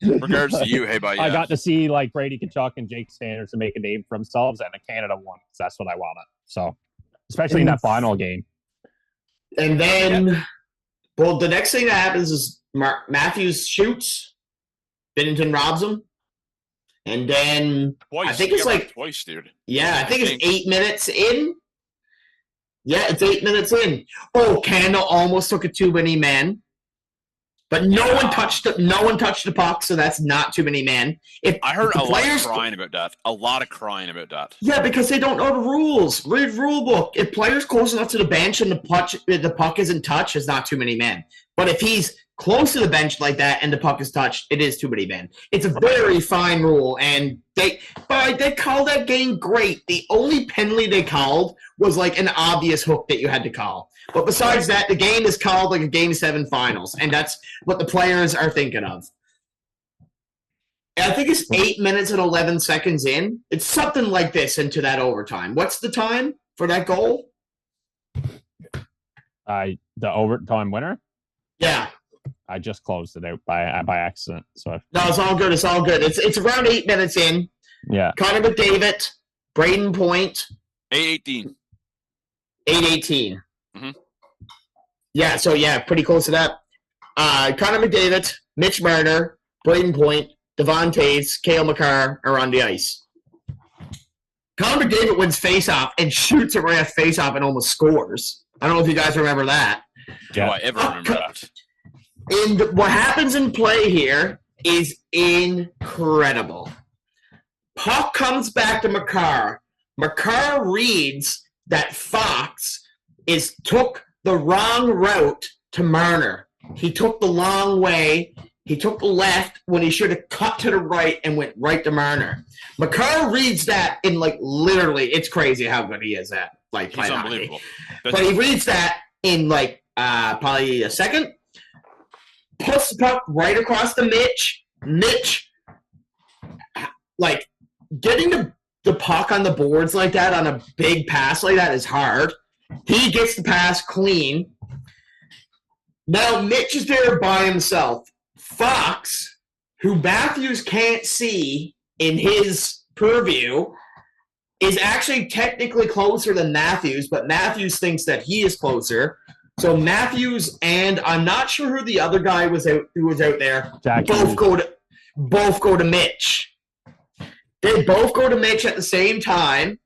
Regards to you, hey, buddy. Yeah. I got to see Brady Tkachuk and Jake Sanderson make a name for themselves, and Canada won. So that's what I wanted. So, especially in that final game. And then, the next thing that happens is Matthews shoots, Binnington robs him, and then twice. I think it's twice, dude. Yeah, I think it's 8 minutes in. Yeah, it's 8 minutes in. Oh, Canada almost took a too many men, but no one touched the puck, so that's not too many men. I heard a lot of crying about that. A lot of crying about that. Yeah, because they don't know the rules. Read rule book. If players close enough to the bench and the puck isn't touched, it's not too many men. But if he's close to the bench like that and the puck is touched, it is too many men. It's a very fine rule, and they called that game great. The only penalty they called was an obvious hook that you had to call. But besides that, the game is called like a Game 7 finals, and that's what the players are thinking of. And I think it's 8 minutes and 11 seconds in. It's something like this into that overtime. What's the time for that goal? The overtime winner? Yeah. I just closed it out by accident. So no, it's all good. It's all good. It's around 8 minutes in. Yeah. Connor McDavid, Braden Point. 8:18. 8:18. Mm-hmm. Yeah. So pretty close to that. Connor McDavid, Mitch Marner, Braden Point, Devon Taves, Cale Makar are on the ice. Connor McDavid wins face-off and shoots it right at face-off and almost scores. I don't know if you guys remember that. Yeah. Do I ever remember that? And what happens in play here is incredible. Puck comes back to Makar. Makar reads that Fox took the wrong route to Marner. He took the long way. He took the left when he should have cut to the right and went right to Marner. Makar reads that in literally, it's crazy how good he is at He's unbelievable. But he reads that in probably a second. Puts the puck right across to Mitch. Mitch, getting the puck on the boards like that on a big pass like that is hard. He gets the pass clean. Now Mitch is there by himself. Fox, who Matthews can't see in his purview, is actually technically closer than Matthews, but Matthews thinks that he is closer. So Matthews and I'm not sure who the other guy was out who was out there. Both go to Mitch. They both go to Mitch at the same time.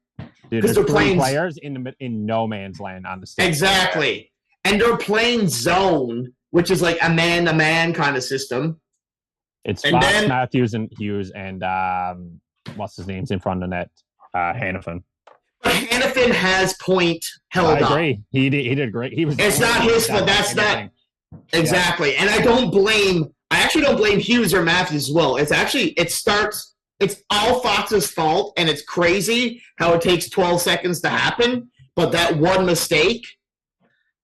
Dude, there's 3 players in no man's land on the stage. Exactly. And they're playing zone, which is like a man-to-man kind of system. It's Fox, Matthews, and Hughes, and what's his name's in front of the net? Hannafin. But Hannafin has point held up. I agree. He did great. It's not his fault. That's not exactly. Yeah. And I actually don't blame Hughes or Matthews as well. It's all Fox's fault, and it's crazy how it takes 12 seconds to happen. But that one mistake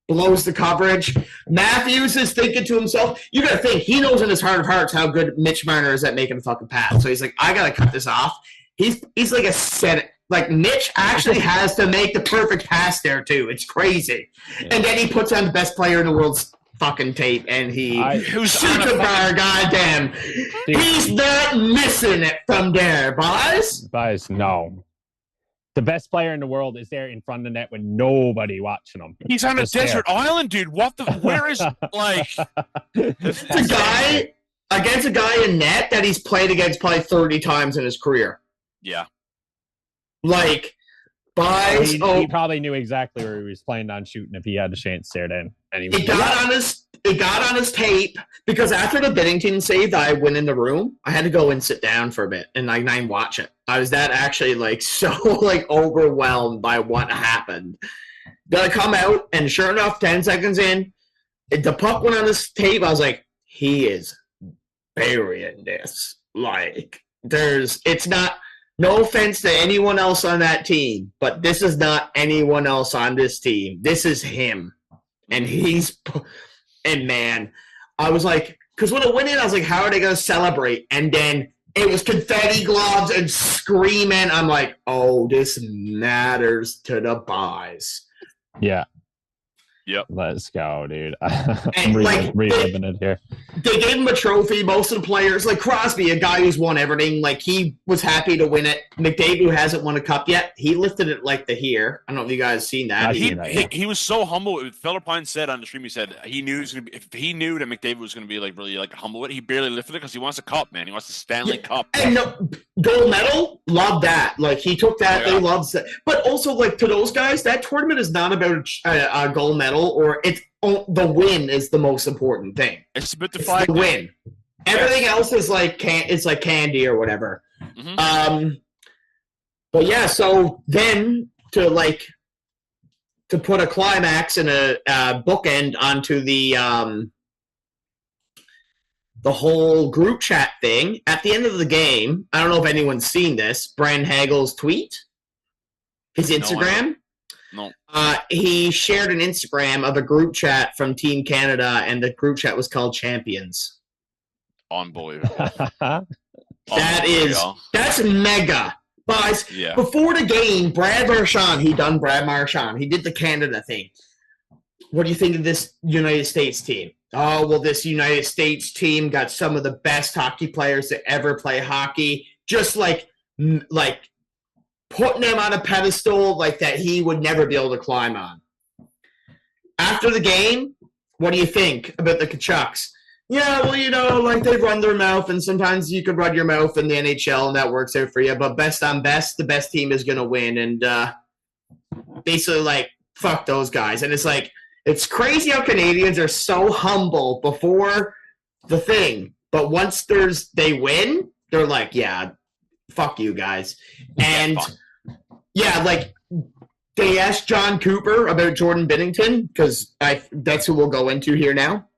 blows the coverage. Matthews is thinking to himself, you got to think, he knows in his heart of hearts how good Mitch Marner is at making a fucking pass. So he's like, I got to cut this off. He's like a set. Like, Mitch actually has to make the perfect pass there, too. It's crazy. Yeah. And then he puts on the best player in the world's fucking tape, and he shoots a bar, goddamn. Dude. He's not missing it from there, boys. Boys, no. The best player in the world is there in front of the net with nobody watching him. He's on a desert island, dude. Where is, like... It's a guy against a guy in net that he's played against probably 30 times in his career. Yeah. Like, boys... He probably knew exactly where he was planning on shooting if he had the chance there then. Anyway. It got on his tape because after the Binnington save that I went in the room, I had to go and sit down for a bit and like watch it. I was that actually like so like overwhelmed by what happened. Then I come out and sure enough, 10 seconds in, the puck went on his tape. I was like, he is burying this. Like it's not. No offense to anyone else on that team, but this is not anyone else on this team. This is him. And man, I was like, because when it went in, I was like, how are they going to celebrate? And then it was confetti gloves and screaming. I'm like, oh, this matters to the boys. Yeah. Yep. Let's go, dude. I'm reliving it here. They gave him a trophy. Most of the players, like Crosby, a guy who's won everything, like he was happy to win it. McDavid, who hasn't won a cup yet, he lifted it like the here. I don't know if you guys seen that. He was so humble. Fellerpine said on the stream, he said he knew if he knew that McDavid was going to be like really like humble with it, he barely lifted it because he wants a cup, man. He wants the Stanley Cup. And gold medal, love that. Like he took that. Oh, yeah. They loved that. But also, like to those guys, that tournament is not about a gold medal. Or it's the win is the most important thing. It's about the win. Everything else is like it's like candy or whatever. Mm-hmm. But yeah, so then to put a climax and a bookend onto the whole group chat thing. At the end of the game, I don't know if anyone's seen this. Brian Hagel's tweet, his Instagram. No. He shared an Instagram of a group chat from Team Canada, and the group chat was called Champions. Unbelievable. That's mega. But before the game, Brad Marchand, he did the Canada thing. What do you think of this United States team? Oh, well, this United States team got some of the best hockey players to ever play hockey. Just like putting him on a pedestal like that he would never be able to climb on. After the game, what do you think about the Kachucks? Yeah, well, like they run their mouth, and sometimes you could run your mouth in the NHL, and that works out for you. But best on best, the best team is going to win. And basically, like, fuck those guys. And it's like, it's crazy how Canadians are so humble before the thing. But once they win, they're like, yeah, fuck you guys. And yeah, like they asked John Cooper about Jordan Binnington because that's who we'll go into here now.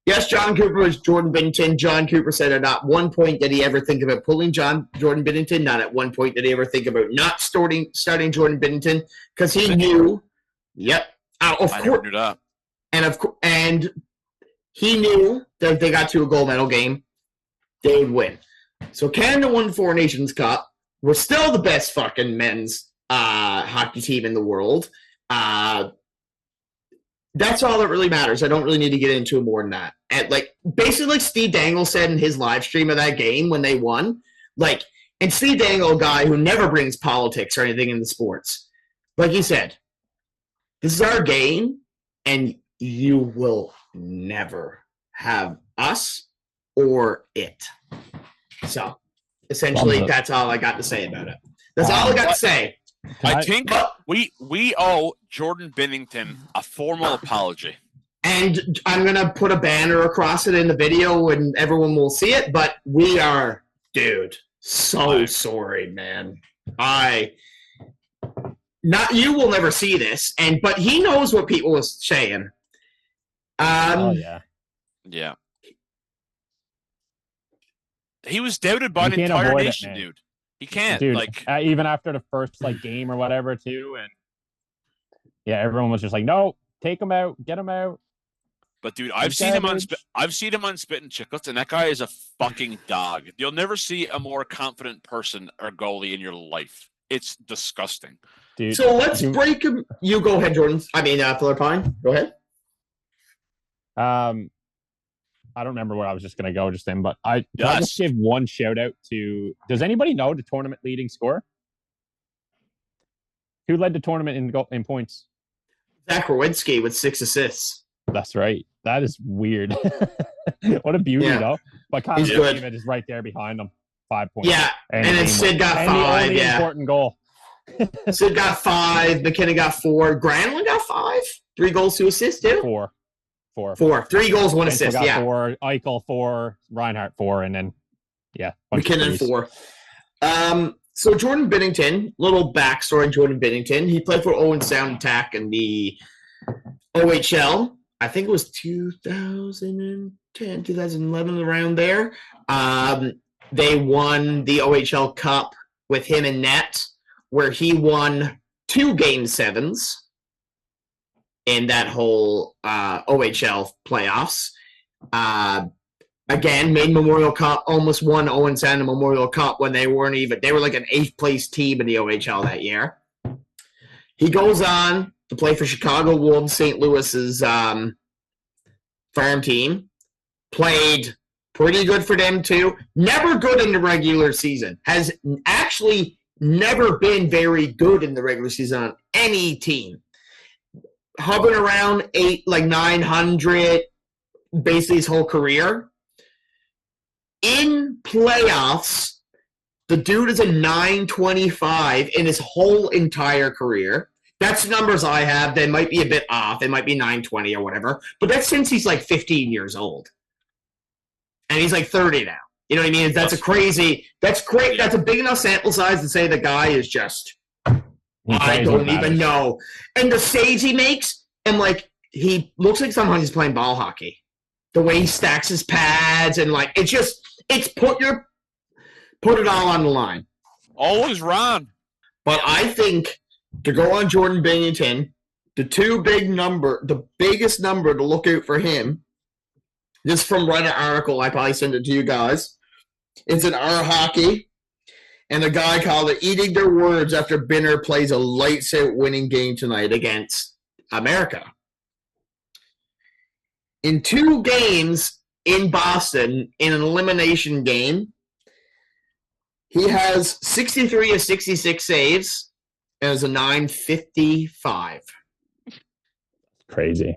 Yes, John Cooper was Jordan Binnington. John Cooper said at not one point did he ever think about pulling Jordan Binnington. Not at one point did he ever think about not starting Jordan Binnington because he knew. Yep, of course. Never knew that. And he knew that if they got to a gold medal game, they would win. So Canada won 4 Nations Cup. We're still the best fucking men's hockey team in the world. That's all that really matters. I don't really need to get into more than that. And basically like Steve Dangle said in his live stream of that game when they won, like And Steve Dangle, a guy who never brings politics or anything in the sports, like he said, this is our game, and you will never have us or it. So, essentially, that's all I got to say about it. That's all I got to say. I think we owe Jordan Binnington a formal apology. And I'm going to put a banner across it in the video and everyone will see it, but we are, dude, so sorry, man. You will never see this, but he knows what people are saying. Yeah. He was doubted by the entire nation, dude. He can't, dude. Even after the first game or whatever, too, and everyone was just like, "No, take him out, get him out." But dude, I've seen him on Spit and Chicklets, and that guy is a fucking dog. You'll never see a more confident person or goalie in your life. It's disgusting, dude. So let's break him. You go ahead, Jordan. I mean, Fellerpine. Go ahead. I don't remember where I was just going to go just then, but I just give one shout out to. Does anybody know the tournament leading scorer? Who led the tournament in points? Zach Rowinski with 6 assists. That's right. That is weird. What a beauty, though. But Connor McDavid is right there behind him. 5 points. Yeah, and then Sid got 5. The important goal. Sid got 5. McKinnon got 4. Granlund got 5. 3 goals, 2 assists, too. 4. 3 goals, 1 assist. Got 4. Eichel 4. Reinhart 4, and then McKinnon 4. So Jordan Binnington, little backstory on Jordan Binnington. He played for Owen Sound Attack in the OHL. I think it was 2010, 2011, around there. They won the OHL Cup with him in net, where he won 2 Game 7s in that whole OHL playoffs. Again, made Memorial Cup, almost won Owen Sound Memorial Cup when they weren't even. They were like an 8th place team in the OHL that year. He goes on to play for Chicago Wolves, St. Louis's farm team. Played pretty good for them too. Never good in the regular season. Has actually never been very good in the regular season on any team. Hovering around 900 basically his whole career. In playoffs, the dude is a 925 in his whole entire career. That's the numbers I have. They might be a bit off. It might be 920 or whatever. But that's since he's 15 years old. And he's 30 now. You know what I mean? That's great. That's a big enough sample size to say the guy is just, I don't even know. And the saves he makes, and he looks like sometimes he's playing ball hockey. The way he stacks his pads and it's put it all on the line. Always Ron. But I think to go on Jordan Binnington, the biggest number to look out for him, this is from Reddit article, I probably sent it to you guys. It's in our hockey, and the guy called it eating their words after Binner plays a lights out winning game tonight against America. In 2 games in Boston, in an elimination game, he has 63 of 66 saves and is a 955. Crazy.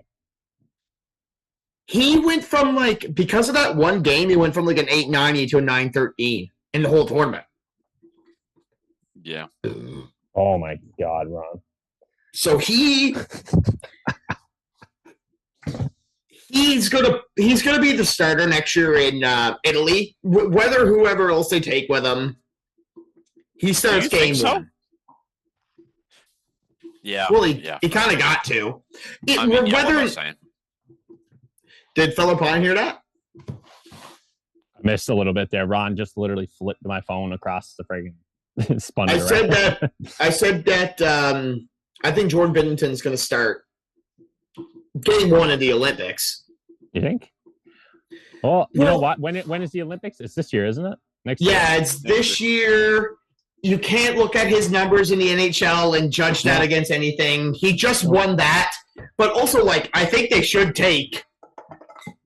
He went from because of that one game, he went from an 890 to a 913 in the whole tournament. Yeah. Oh my God, Ron. So he's gonna be the starter next year in Italy. Whether whoever else they take with him, he starts game 1. Yeah. Well, he kind of got to. Did Fellerpine hear that? I missed a little bit there. Ron just literally flipped my phone across the friggin' spun it around. I said that I think Jordan Binnington's going to start game 1 of the Olympics. You think? Well, you know what? When is the Olympics? It's this year, isn't it? Next year? Yeah, it's this year. You can't look at his numbers in the NHL and judge that against anything. He just won that. But also, I think they should take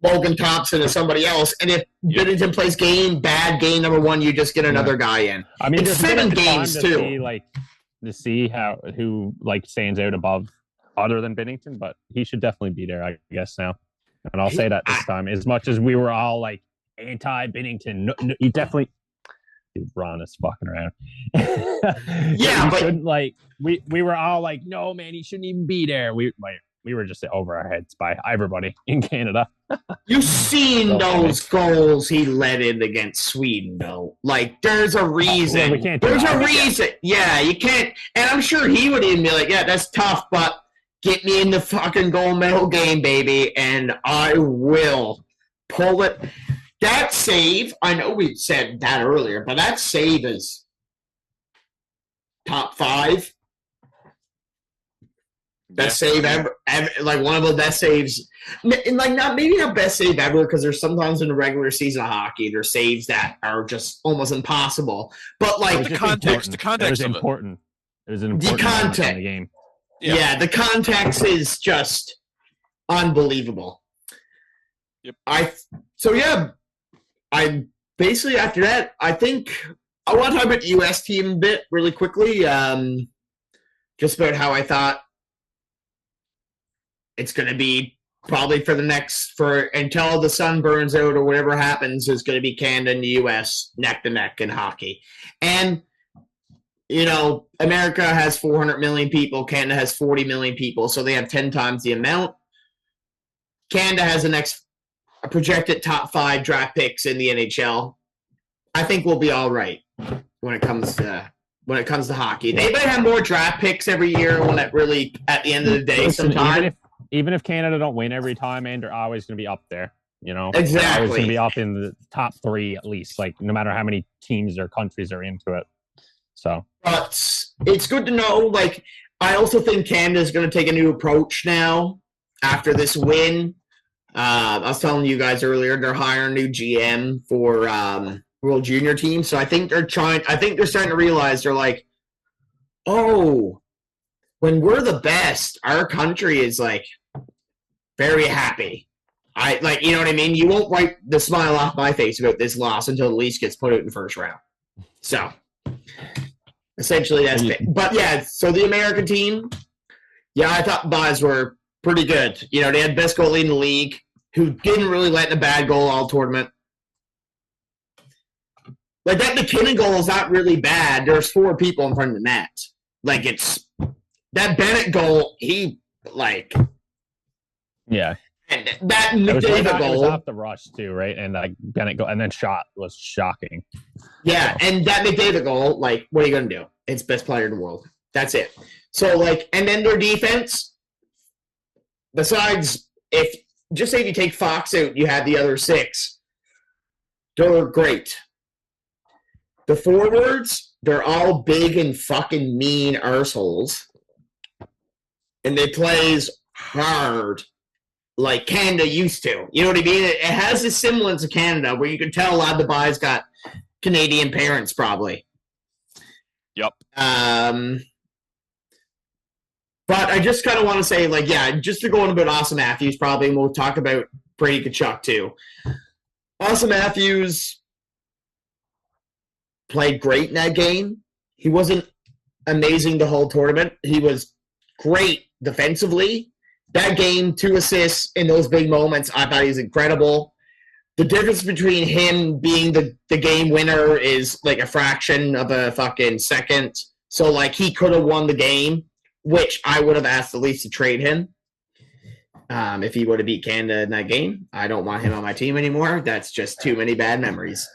Logan Thompson or somebody else. And if Binnington plays bad game number 1, you just get another guy in. I mean, it's 7 games too. To see who stands out above other than Binnington, but he should definitely be there, I guess now. And I'll say that this time. As much as we were all like anti-Binnington, no, he definitely. Dude, Ron is fucking around. Yeah, but we were all like, no, man, he shouldn't even be there. We were just over our heads by everybody in Canada. You've seen those goals he let in against Sweden, though. Like, there's a reason. We can't there's a reason. Yeah, you can't. And I'm sure he would even be like, yeah, that's tough, but get me in the fucking gold medal game, baby, and I will pull it. That save, I know we said that earlier, but that save is top 5. Best save ever, like one of the best saves. Like maybe not best save ever, because there's sometimes in the regular season of hockey there's saves that are just almost impossible. But like the context it was important. It was an important context in the game. Yeah, the context is just unbelievable. Yep. I basically after that, I think I want to talk about the U.S. team a bit really quickly. Just about how I thought it's going to be probably until the sun burns out or whatever happens, is going to be Canada and the U.S. neck to neck in hockey. And, America has 400 million people. Canada has 40 million people. So they have 10 times the amount. Canada has a projected top 5 draft picks in the NHL. I think we'll be all right when it comes to hockey. They might have more draft picks every year when it really, at the end of the day, sometimes. Even if Canada don't win every time, and they're always going to be up there. Exactly. They're always going to be up in the top 3 at least. Like no matter how many teams or countries are into it. So, but it's good to know. Like, I also think Canada is going to take a new approach now after this win. I was telling you guys earlier, they're hiring a new GM for World Junior team. So I think they're starting to realize, they're like, oh, when we're the best, our country is like very happy. You know what I mean? You won't wipe the smile off my face about this loss until the Leafs gets put out in the first round. So essentially that's it. But yeah, so the American team, I thought Buys were pretty good. They had best goalie in the league, who didn't really let in a bad goal all tournament. Like, that McKinnon goal is not really bad. There's 4 people in front of the net. Like, it's that Bennett goal, yeah. And that McDavid goal. It was off the rush too, right? And like Bennett go and then shot was shocking. Yeah, and that McDavid goal, like, what are you gonna do? It's best player in the world. That's it. So and then their defense, besides if you take Fox out, you had the other 6. They're great. The forwards, they're all big and fucking mean arseholes. And they plays hard like Canada used to. You know what I mean? It has a semblance of Canada where you can tell a lot of the guys got Canadian parents probably. Yep. But I just kind of want to say, just to go on about Austin Matthews probably, and we'll talk about Brady Tkachuk too. Austin Matthews played great in that game. He wasn't amazing the whole tournament. He was great defensively. That game, 2 assists in those big moments, I thought he was incredible. The difference between him being the game winner is like a fraction of a fucking second. So, he could have won the game, which I would have asked the Leafs to trade him if he would have beat Canada in that game. I don't want him on my team anymore. That's just too many bad memories.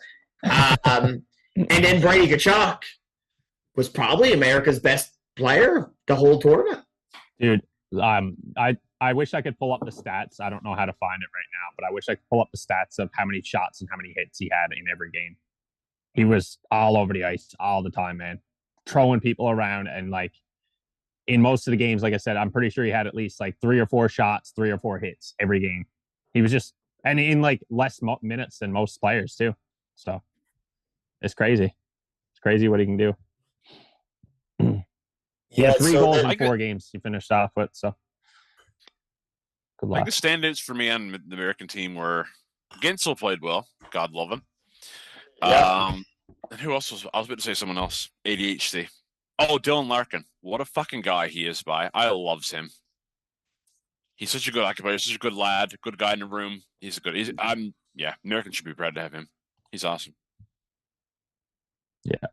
And then Brady Tkachuk was probably America's best player the whole tournament. Dude, I wish I could pull up the stats. I don't know how to find it right now, but I wish I could pull up the stats of how many shots and how many hits he had in every game. He was all over the ice all the time, man. Throwing people around, and in most of the games, like I said, I'm pretty sure he had at least 3 or 4 shots, 3 or 4 hits every game. He was just, and in less minutes than most players too. So it's crazy. It's crazy what he can do. He had 3 goals in 4 games he finished off with. So Good I think luck. the standouts for me on the American team were Gensel played well. God love him. Yeah. And who else I was about to say someone else. ADHD. Oh, Dylan Larkin. What a fucking guy he is, by. I loves him. He's such a good occupier, such a good lad, good guy in the room. Americans should be proud to have him. He's awesome. Yeah.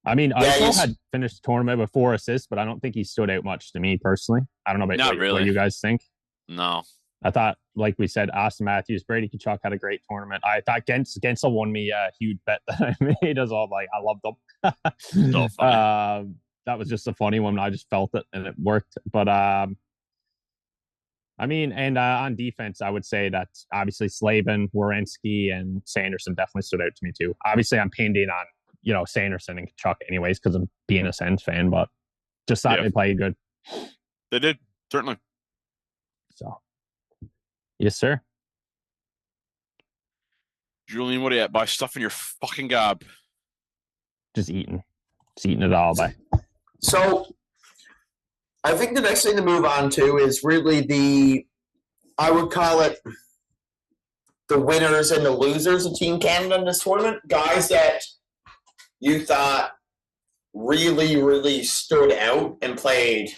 I mean, Yeah, Eichel had finished the tournament with 4 assists, but I don't think he stood out much to me personally. I don't know about what you guys think. No. I thought, like we said, Austin Matthews, Brady Tkachuk had a great tournament. I thought Gensel won me a huge bet that I made as well. Like, I loved them. So funny. That was just a funny one. I just felt it and it worked. But I mean, and on defense, I would say that obviously Slavin, Werenski, and Sanderson definitely stood out to me too. Obviously, I'm pinned in on Sanderson and Tkachuk anyways because I'm being a Sens fan, but just thought they played good. They did, certainly. So, yes, sir. Julian, what are you at? By stuff in your fucking gob. Just eating it all by. So, I think the next thing to move on to is really I would call it the winners and the losers of Team Canada in this tournament. Guys that you thought really, really stood out and played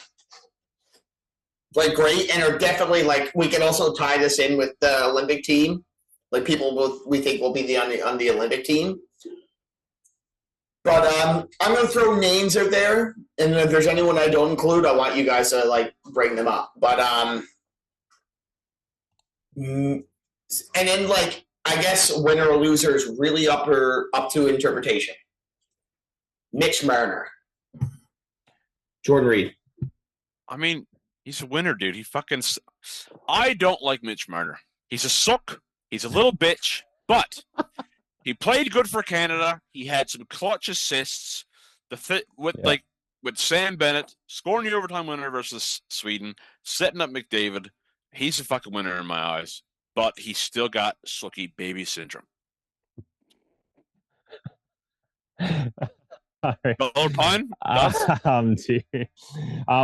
great and are definitely we can also tie this in with the Olympic team. People we think will be on the Olympic team. But I'm going to throw names out there, and if there's anyone I don't include, I want you guys to bring them up. But and then I guess winner or loser is really up to interpretation. Mitch Marner, Jordan Reed. I mean, he's a winner, dude. I don't like Mitch Marner. He's a suck. He's a little bitch, but he played good for Canada. He had some clutch assists. With Sam Bennett scoring the overtime winner versus Sweden, setting up McDavid. He's a fucking winner in my eyes, but he's still got sucky baby syndrome. Fellerpine?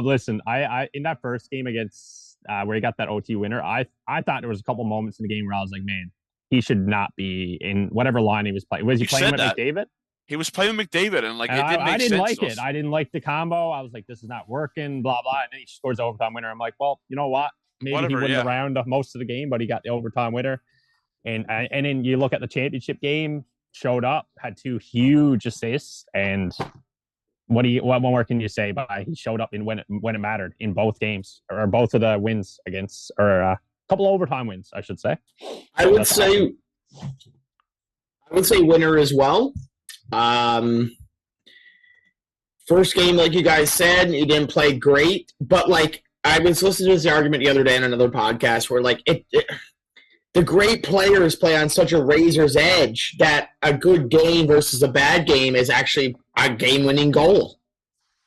Listen, I in that first game against where he got that OT winner, I thought there was a couple moments in the game where I was like, man, he should not be in whatever line he was playing. Was he playing with McDavid? He was playing with McDavid, and I didn't like it. I didn't like the combo. I was like, this is not working, blah, blah. And then he scores the overtime winner. I'm like, well, you know what? Maybe he wasn't around most of the game, but he got the overtime winner. And then you look at the championship game, showed up, had 2 huge assists, and what more can you say? But he showed up when it mattered in both games, or both of the wins against, or a couple of overtime wins, I should say. I would say winner as well. First game, like you guys said, he didn't play great, but I was listening to this argument the other day on another podcast where the great players play on such a razor's edge that a good game versus a bad game is actually a game-winning goal.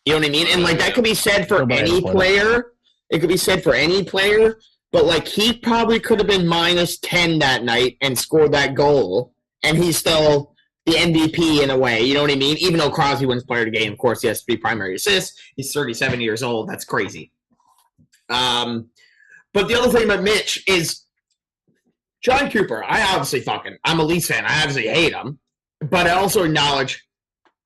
You know what I mean? And that could be said for any player. It could be said for any player, but he probably could have been minus 10 that night and scored that goal, and he's still the MVP in a way. You know what I mean? Even though Crosby wins player of the game, of course, he has 3 primary assists. He's 37 years old. That's crazy. But the other thing about Mitch is John Cooper. I'm a Leafs fan. I obviously hate him, but I also acknowledge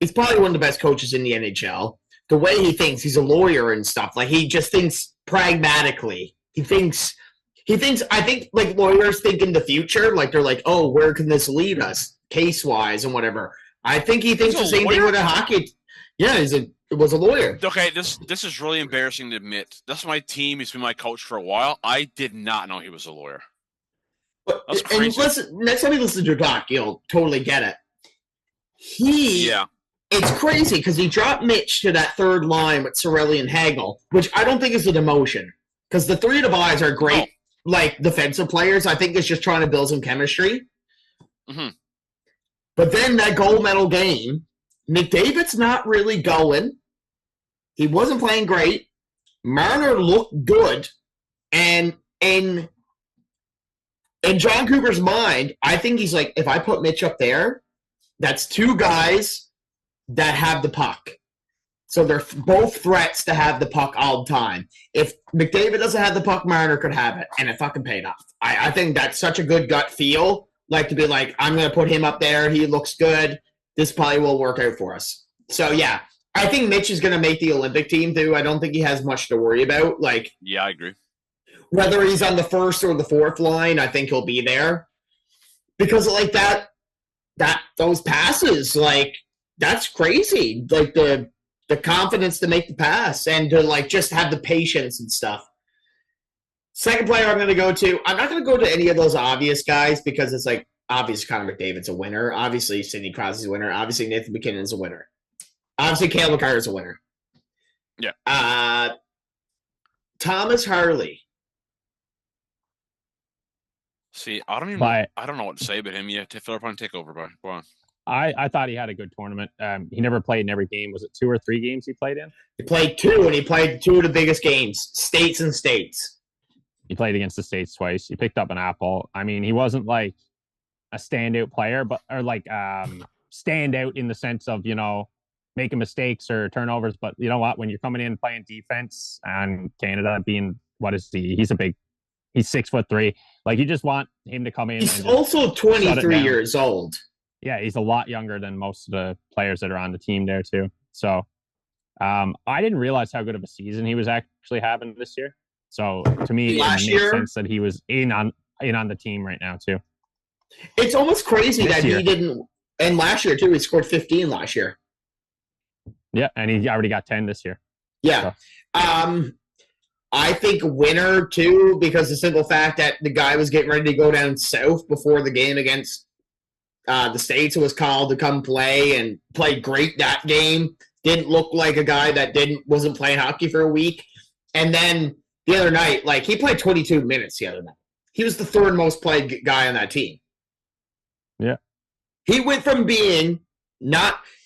he's probably one of the best coaches in the NHL. The way he thinks, he's a lawyer and stuff. He just thinks pragmatically. I think lawyers think in the future. They're like, oh, where can this lead us case-wise and whatever. I think he thinks the same thing with a hockey. Yeah, it was a lawyer. Okay, this is really embarrassing to admit. That's my team. He's been my coach for a while. I did not know he was a lawyer. That's crazy. And listen, next time you listen to your doc, you'll totally get it. It's crazy because he dropped Mitch to that third line with Cirelli and Hagel, which I don't think is a demotion because the 3 of the guys are great, defensive players. I think it's just trying to build some chemistry. Mm-hmm. But then that gold medal game, McDavid's not really going. He wasn't playing great. Marner looked good. And in John Cooper's mind, I think he's like, if I put Mitch up there, that's 2 guys that have the puck. So they're both threats to have the puck all the time. If McDavid doesn't have the puck, Marner could have it, and it fucking paid off. I think that's such a good gut feel, like to be like, I'm going to put him up there. He looks good. This probably will work out for us. So, yeah, I think Mitch is going to make the Olympic team, too. I don't think he has much to worry about. Like, yeah, I agree. Whether he's on the first or the fourth line, I think he'll be there. Because, like, those passes, like, that's crazy. Like, the confidence to make the pass and to, like, just have the patience and stuff. Second player I'm going to go to, I'm not going to go to any of those obvious guys because it's like, obviously Connor McDavid's a winner. Obviously Sidney Crosby's a winner. Obviously Nathan McKinnon's a winner. Obviously Cale Makar's a winner. Yeah. Thomas Harley. See, I don't know what to say about him yet. Fellerpine, take over, bro. Go on. I thought he had a good tournament. He never played in every game. Was it 2 or 3 games he played in? He played 2, and he played 2 of the biggest games, states and states. He played against the States twice. He picked up an apple. I mean, he wasn't like a standout player, standout in the sense of, making mistakes or turnovers. But you know what? When you're coming in playing defense and Canada being, what is he? He's 6'3". Like, you just want him to come in. He's also 23 years old. Yeah, he's a lot younger than most of the players that are on the team there too. So I didn't realize how good of a season he was actually having this year. So to me, it makes sense that he was in on the team right now too. It's almost crazy that he didn't. And last year too, he scored 15 last year. Yeah, and he already got 10 this year. Yeah. So. I think winner too, because the simple fact that the guy was getting ready to go down south before the game against the States was called to come play and played great that game. Didn't look like a guy that wasn't playing hockey for a week. And then the other night, like, he played 22 minutes the other night. He was the third most played guy on that team. Yeah. He went from being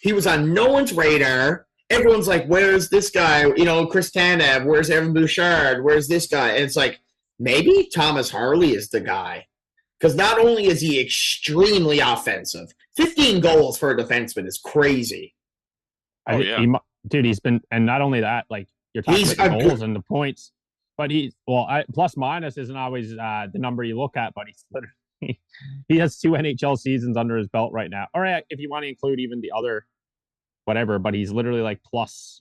he was on no one's radar. Everyone's like, where's this guy? Chris Tanev, where's Evan Bouchard? Where's this guy? And it's like, maybe Thomas Harley is the guy. Because not only is he extremely offensive, 15 goals for a defenseman is crazy. Dude, he's been, and not only that, like, you're talking about the goals and the points, but plus minus isn't always the number you look at, but he's literally, he has 2 NHL seasons under his belt right now. Or if you want to include even the other, whatever, but he's literally like plus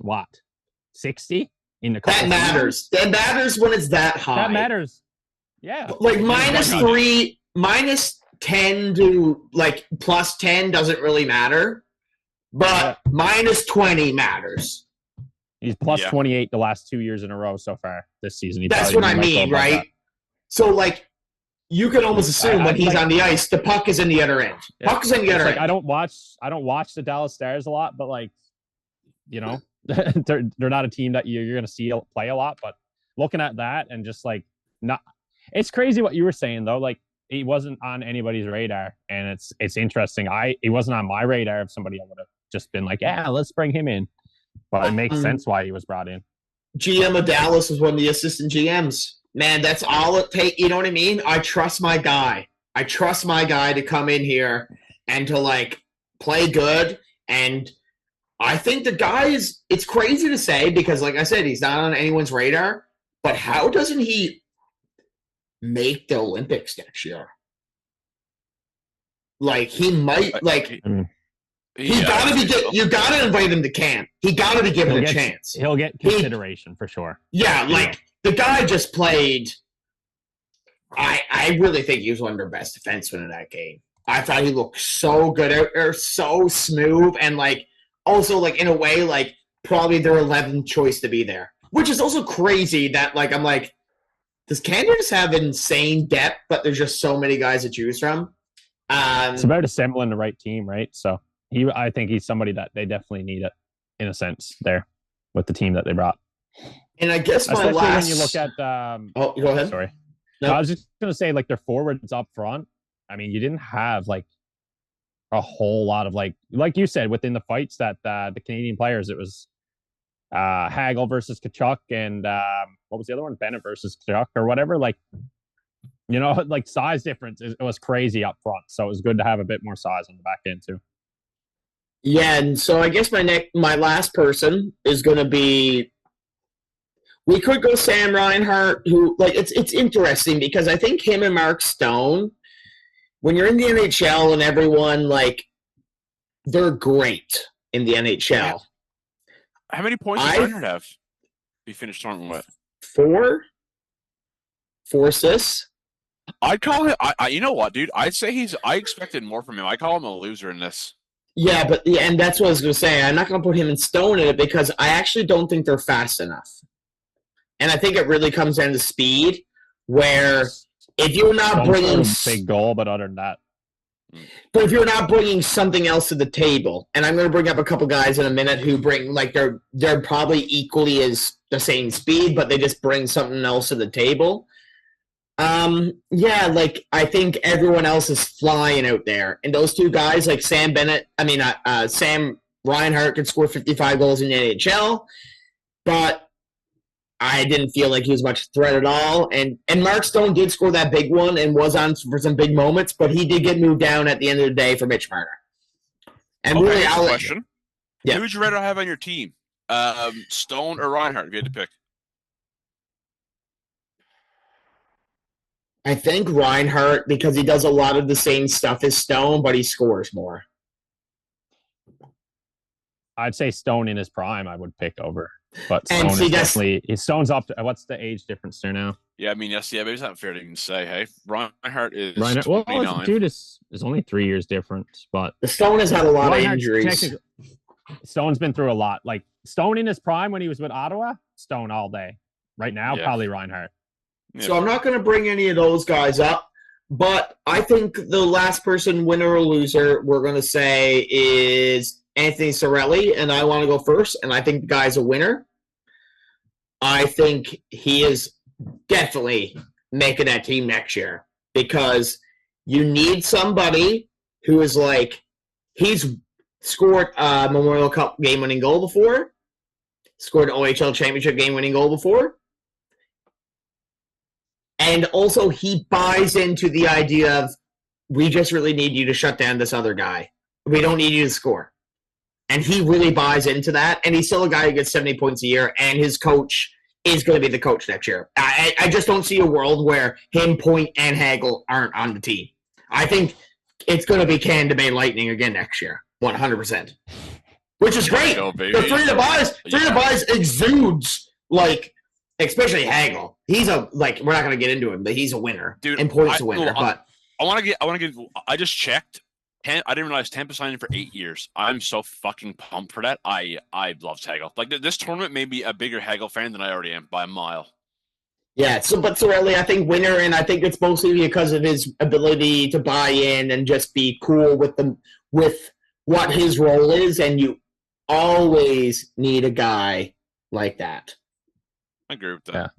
60 in the cup. That matters. That matters when it's that high. That matters. Yeah. Like -3, -10 to like +10 doesn't really matter, but -20 matters. He's plus 28 the last 2 years in a row so far this season. That's what I mean, right? That. So, like, you can almost assume when he's on the ice, the puck is in the other end. Yeah. Puck is in the other end. I don't watch the Dallas Stars a lot, but, like, they're not a team that you're going to see play a lot. But looking at that and just like it's crazy what you were saying though. Like, he wasn't on anybody's radar, and it's interesting. He wasn't on my radar. If somebody would have just been like, yeah, let's bring him in. But it makes sense why he was brought in. GM of Dallas was one of the assistant GMs. Man, that's all it takes. You know what I mean? I trust my guy. I trust my guy to come in here and to, like, play good. And I think the guy it's crazy to say because, like I said, he's not on anyone's radar. But how doesn't he make the Olympics next year? Like, he might, like... You gotta invite him to camp. He gotta be given a chance. He'll get consideration for sure. Yeah, like the guy just played. I really think he was one of their best defensemen in that game. I thought he looked so good out there, so smooth, and like also like in a way like probably their 11th choice to be there, which is also crazy. That like I'm like, does Canada just have insane depth, but there's just so many guys to choose from? It's about assembling the right team, right? So. I think he's somebody that they definitely need it in a sense there with the team that they brought. And I guess especially when you look at go ahead. Sorry. No, I was just gonna say like their forwards up front. I mean, you didn't have like a whole lot of like you said within the fights that the Canadian players. It was Hagel versus Kachuk and what was the other one? Bennett versus Kachuk or whatever. Like like size difference. It was crazy up front, so it was good to have a bit more size on the back end too. Yeah, and so I guess my last person is going to be. We could go Sam Reinhart, who like it's interesting because I think him and Mark Stone, when you're in the NHL and everyone like, they're great in the NHL. How many points does Reinhart have? He finished tournament with 4 assists. I'd call him. You know what, dude? I'd say I expected more from him. I call him a loser in this. Yeah, and that's what I was going to say. I'm not going to put him and Stone in it because I actually don't think they're fast enough. And I think it really comes down to speed, where if you're not bringing a big goal, but other than that, but if you're not bringing something else to the table, and I'm going to bring up a couple guys in a minute who bring like they're probably equally as the same speed, but they just bring something else to the table. Yeah, like I think everyone else is flying out there, and those two guys, like Sam Reinhart could score 55 goals in the NHL, but I didn't feel like he was much threat at all. And Mark Stone did score that big one and was on for some big moments, but he did get moved down at the end of the day for Mitch Marner. And okay, really, question: who would you rather have on your team, Stone or Reinhart? If you had to pick. I think Reinhart, because he does a lot of the same stuff as Stone, but he scores more. I'd say Stone in his prime I would pick over. But Stone is definitely... Stone's up to... What's the age difference there now? Yeah, I mean, yes, yeah, maybe it's not fair to even say, hey? Reinhart is 29. Well, dude, it's only 3 years difference, but... The Stone has had a lot of injuries. Stone's been through a lot. Like, Stone in his prime when he was with Ottawa, Stone all day. Right now, probably Reinhart. Yeah. So I'm not going to bring any of those guys up, but I think the last person, winner or loser, we're going to say is Anthony Cirelli, and I want to go first, and I think the guy's a winner. I think he is definitely making that team next year because you need somebody who is like, he's scored a Memorial Cup game-winning goal before, scored an OHL championship game-winning goal before, and also he buys into the idea of, we just really need you to shut down this other guy. We don't need you to score. And he really buys into that, and he's still a guy who gets 70 points a year, and his coach is going to be the coach next year. I just don't see a world where him, Point, and Hagel aren't on the team. I think it's going to be Canada Bay Lightning again next year, 100%. Which is great. The three of the boys exudes, like, especially Hagel. He's we're not going to get into him, but he's a winner. Dude, and Point's a winner. I just checked. I didn't realize Tampa signed him for 8 years. I'm so fucking pumped for that. I love Hagel. Like, this tournament made me a bigger Hagel fan than I already am by a mile. Yeah, but Cirelli, I think winner, and I think it's mostly because of his ability to buy in and just be cool with what his role is, and you always need a guy like that. I agree with that.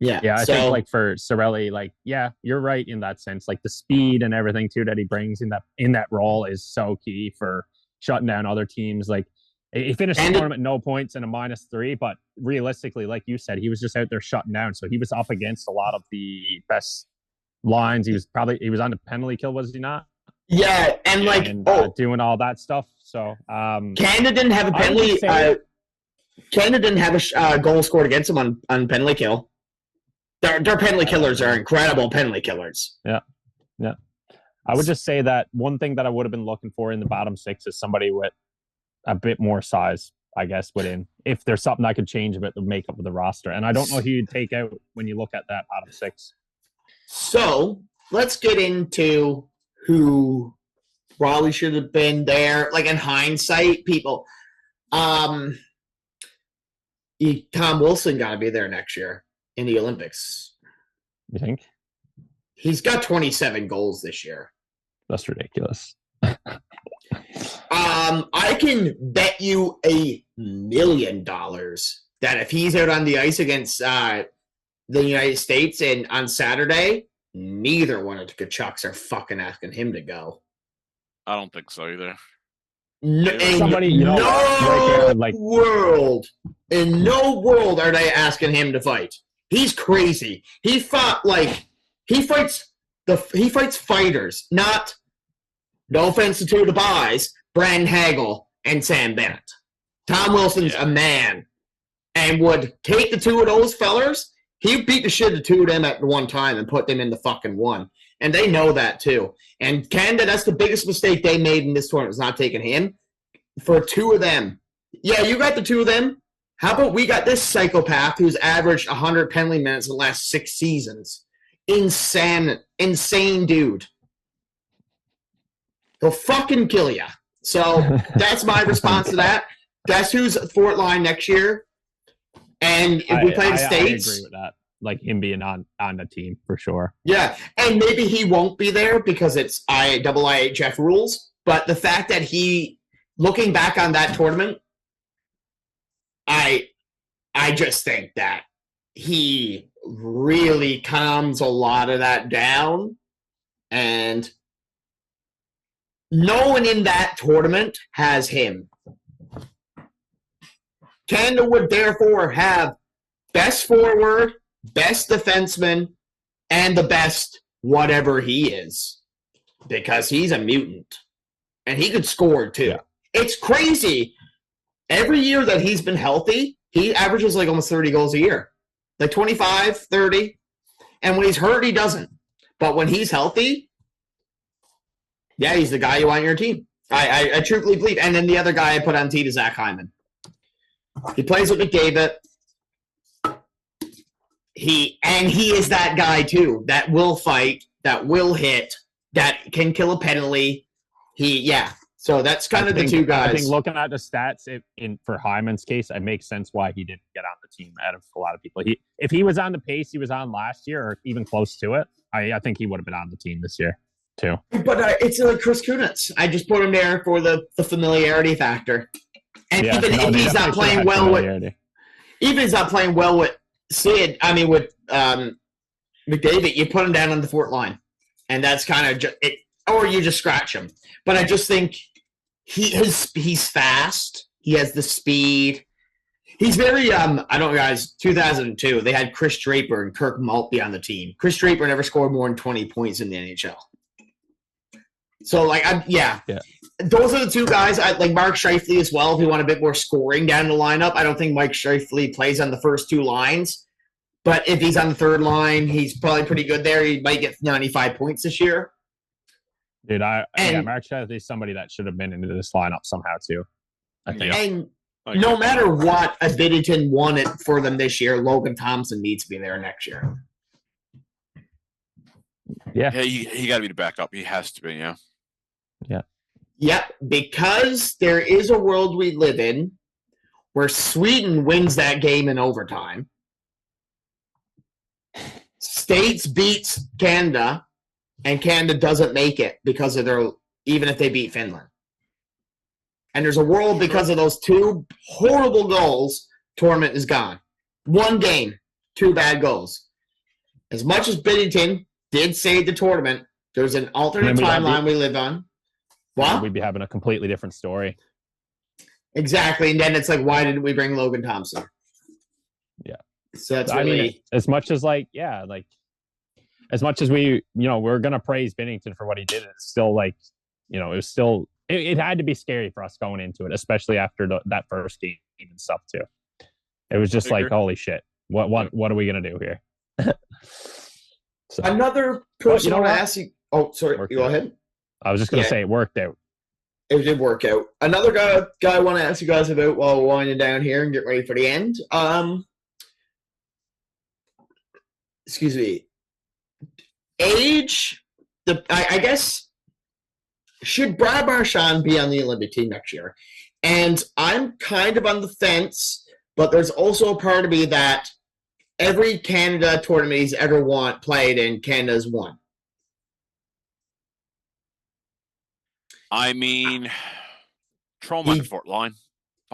Yeah, I think like for Cirelli, like, yeah, you're right in that sense. Like the speed and everything too that he brings in that role is so key for shutting down other teams. Like he finished the tournament no points and a -3, but realistically, like you said, he was just out there shutting down. So he was up against a lot of the best lines. He was on the penalty kill, was he not? Yeah, doing all that stuff. So Canada didn't have a penalty. Canada didn't have a goal scored against them on penalty kill. Their penalty killers are incredible penalty killers. Yeah. I would just say that one thing that I would have been looking for in the bottom six is somebody with a bit more size, I guess, within. If there's something I could change about the makeup of the roster. And I don't know who you'd take out when you look at that bottom six. So let's get into who probably should have been there. Like in hindsight, people. Tom Wilson got to be there next year in the Olympics. You think? He's got 27 goals this year. That's ridiculous. I can bet you $1 million that if he's out on the ice against the United States and on Saturday, neither one of the Kachucks are fucking asking him to go. I don't think so either. In no world are they asking him to fight. He's crazy. He fights fighters, not, no offense to the buys, Brandon Hagel and Sam Bennett. Tom Wilson's a man and would take the two of those fellers. He beat the shit out of two of them at one time and put them in the fucking one. And they know that too. And Canada, that's the biggest mistake they made in this tournament, is not taking him. For two of them. Yeah, you got the two of them. How about we got this psychopath who's averaged 100 penalty minutes in the last 6 seasons? Insane dude. He'll fucking kill you. So that's my response to that. That's who's fourth line next year. And if we play the States, I agree with that. Like him being on the team for sure. Yeah, and maybe he won't be there because it's IIHF rules. But the fact that he, looking back on that tournament, I just think that he really calms a lot of that down, and no one in that tournament has him. Canada would therefore have best forward, best defenseman, and the best whatever he is, because he's a mutant, and he could score too. Yeah. It's crazy. Every year that he's been healthy, he averages like almost 30 goals a year, like 25, 30. And when he's hurt, he doesn't. But when he's healthy, yeah, he's the guy you want on your team. I truly believe. And then the other guy I put on team is Zach Hyman. He plays with McDavid. He is that guy too, that will fight, that will hit, that can kill a penalty. So that's kind of the two guys. I think looking at the stats for Hyman's case, it makes sense why he didn't get on the team out of a lot of people. If he was on the pace he was on last year, or even close to it, I think he would have been on the team this year too. But it's like Chris Kunitz. I just put him there for the familiarity factor. And even if he's not playing well with Sid, with McDavid, you put him down on the fourth line, and that's kind of it. Or you just scratch him. But I just think he's fast. He has the speed. He's very I don't know, guys. 2002, they had Chris Draper and Kirk Maltby on the team. Chris Draper never scored more than 20 points in the NHL. So those are the two guys. I like Mark Scheifele as well. If you want a bit more scoring down the lineup, I don't think Mike Scheifele plays on the first two lines. But if he's on the third line, he's probably pretty good there. He might get 95 points this year. Dude, Mark Scheifele is somebody that should have been into this lineup somehow too, I think. And no matter what, a Binnington won it for them this year. Logan Thompson needs to be there next year. Yeah, he got to be the backup. He has to be. Yeah. Yep, because there is a world we live in where Sweden wins that game in overtime. States beats Canada, and Canada doesn't make it because of even if they beat Finland. And there's a world because of those two horrible goals, tournament is gone. One game, 2 bad goals. As much as Binnington did save the tournament, there's an alternate timeline we live on. What? We'd be having a completely different story. Exactly. And then it's like, why didn't we bring Logan Thompson? Yeah. So that's really... as much as as much as we, we're going to praise Binnington for what he did, it's still it had to be scary for us going into it, especially after that first game and stuff too. It was just like, holy shit, what are we going to do here? So, another person I want to ask you. Oh, sorry. Go ahead. I was just going to say it worked out. It did work out. Another guy I want to ask you guys about while we're winding down here and get ready for the end. Excuse me. Age. I guess, should Brad Marchand be on the Olympic team next year? And I'm kind of on the fence, but there's also a part of me that every Canada tournament he's ever played in, Canada's won. Throw him on the fourth line.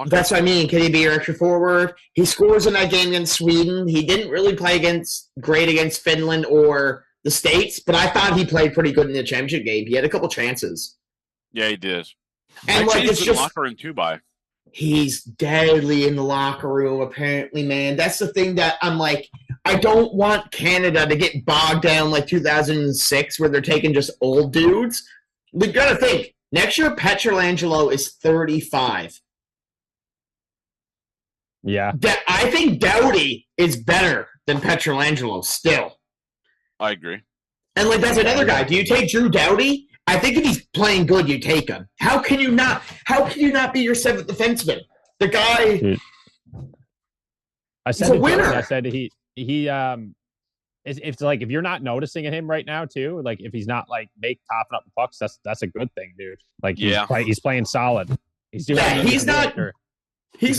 That's what I mean. Can he be your extra forward? He scores in that game against Sweden. He didn't really play great against Finland or the States, but I thought he played pretty good in the championship game. He had a couple chances. Yeah, he did. And it's just locker room too, he's deadly in the locker room, apparently, man. That's the thing that I'm like, I don't want Canada to get bogged down like 2006 where they're taking just old dudes. We got to think, Next year, Pietrangelo is 35. Yeah. I think Doughty is better than Pietrangelo still. I agree. And like that's another guy. Do you take Drew Doughty? I think if he's playing good, you take him. How can you not? How can you not be your seventh defenseman? The guy. Dude. I said he's a winner. I said he it's like if you're not noticing him right now too, like if he's not like topping up the pucks, that's a good thing, dude. Like he's playing solid. He's doing. Yeah, he's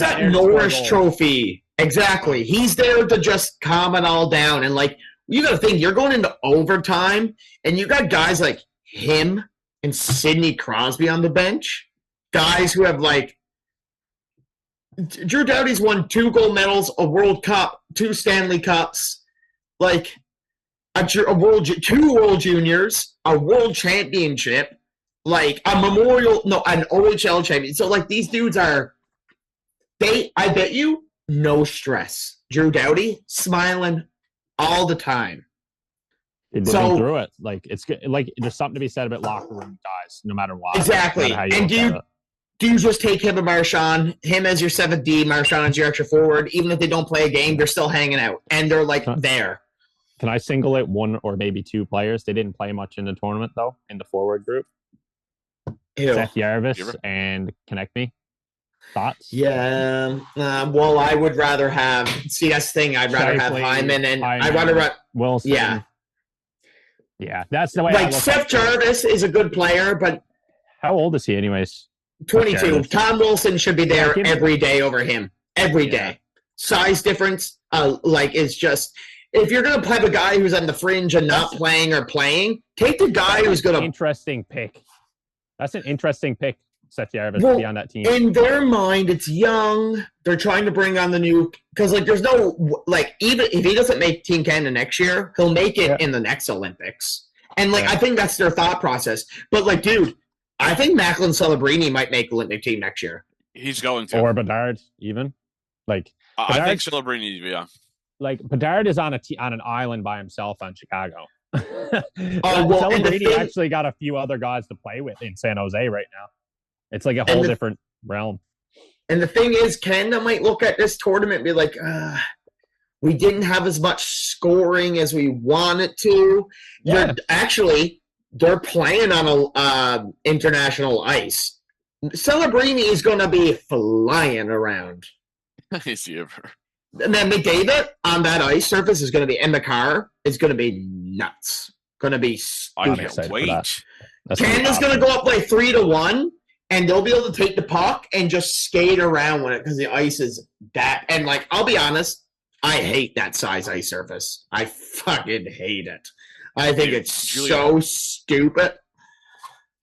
not Norris Trophy. Exactly. He's there to just calm it all down. And like you got to think, you're going into overtime, and you got guys like him and Sidney Crosby on the bench, guys who have like. Drew Doughty's won 2 gold medals, a World Cup, 2 Stanley Cups, like two World Juniors, a World Championship, like an OHL champion. So like these dudes are, I bet you, no stress. Drew Doughty smiling all the time. They've been through it. Like it's good. Like there's something to be said about locker room guys, no matter what. Exactly. And do you just take him and Marchand, him as your 7th D, Marchand as your extra forward? Even if they don't play a game, they're still hanging out. And they're like there. Can I single out 1 or maybe 2 players? They didn't play much in the tournament, though, in the forward group. Ew. Seth Jarvis and Konechny. Thoughts? Yeah. Well, I would rather have – see, that's the thing. I'd rather have Hyman and – I'd rather – Wilson. Yeah. Yeah, that's the way like Seth Jarvis is a good player, but – how old is he anyways? 22. Tom Wilson should be there every day over him. Every day. Size difference, is just if you're gonna have a guy who's on the fringe and not playing or playing, take the guy who's gonna. Interesting pick. That's an interesting pick, Seth Jarvis, to be on that team. In their mind, it's young. They're trying to bring on the new because there's no even if he doesn't make Team Canada next year, he'll make it in the next Olympics. And I think that's their thought process. But dude. I think Macklin Celebrini might make Olympic team next year. He's going to. Or Bedard, even. I think Celebrini, yeah. Like, Bedard is on an island by himself on Chicago. Celebrini actually got a few other guys to play with in San Jose right now. It's like a whole different realm. And the thing is, Canada might look at this tournament and be like, we didn't have as much scoring as we wanted to. Yeah. They're playing on international ice. Celebrini is going to be flying around. Is he ever? And then McDavid on that ice surface is going to be, and McCarr is going to be nuts. Going to be stupid. I can't wait. Canada's going to go up 3-1, and they'll be able to take the puck and just skate around with it because the ice is that. And I'll be honest, I hate that size ice surface. I fucking hate it. I think it's Julian, so stupid.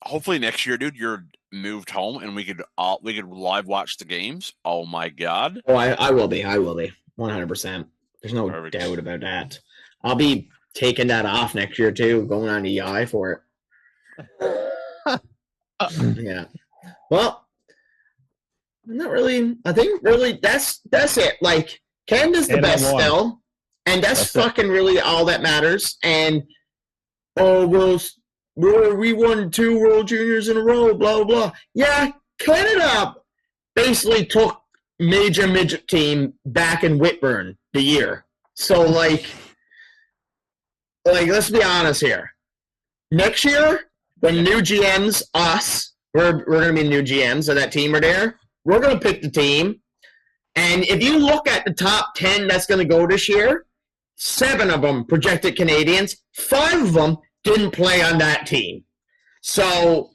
Hopefully next year, dude, you're moved home and we could live watch the games. Oh my god! Oh, I will be. 100%. There's no doubt about that. I'll be taking that off next year too, going on EI for it. Yeah. Well, not really. I think really that's it. Canada's the best still, and that's fucking really all that matters. And we won 2 World Juniors in a row, blah, blah. Yeah, Canada basically took major midget team back in Whitburn the year. So, let's be honest here. Next year, when new GMs, we're going to be new GMs of that team are there, we're going to pick the team. And if you look at the top 10 that's going to go this year, 7 of them projected Canadians, 5 of them didn't play on that team. So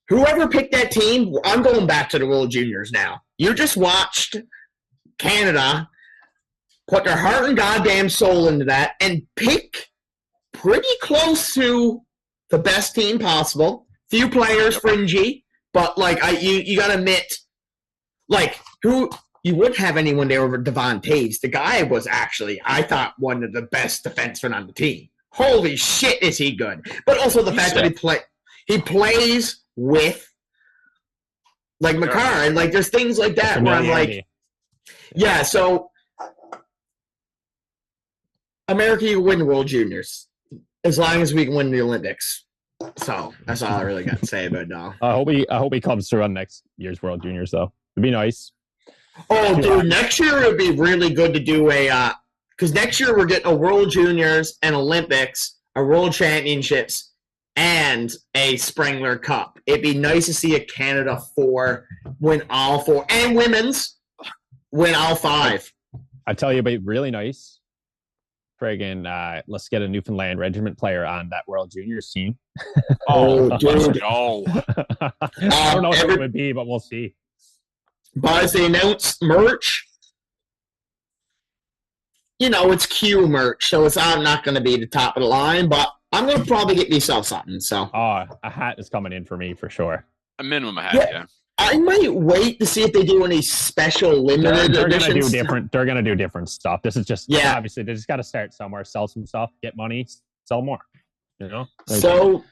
whoever picked that team, I'm going back to the World Juniors now. You just watched Canada put their heart and goddamn soul into that and pick pretty close to the best team possible. Few players fringy, but you got to admit, who you wouldn't have anyone there over Devon Taves. The guy was actually, I thought, one of the best defensemen on the team. Holy shit, is he good? But also the fact that he plays with McCarr, and there's things like that where I'm yeah. So America, you win World Juniors as long as we can win the Olympics. So that's all I really got to say about now. I hope he comes through on next year's World Juniors though. It'd be nice. Oh, dude, next year it would be really good to do a because next year we're getting a World Juniors, an Olympics, a World Championships, and a Springler Cup. It'd be nice to see a Canada 4 win all 4, and women's win all 5. I tell you, it'd be really nice. Friggin', let's get a Newfoundland Regiment player on that World Juniors team. Oh, dude. No. I don't know what it would be, but we'll see. But as they announce merch, it's Q merch, so it's not going to be the top of the line, but I'm going to probably get myself something. So, a hat is coming in for me for sure. A minimum a hat, yeah. I might wait to see if they do any special limited editions. They're gonna do different stuff. This is just obviously they just got to start somewhere, sell some stuff, get money, sell more. So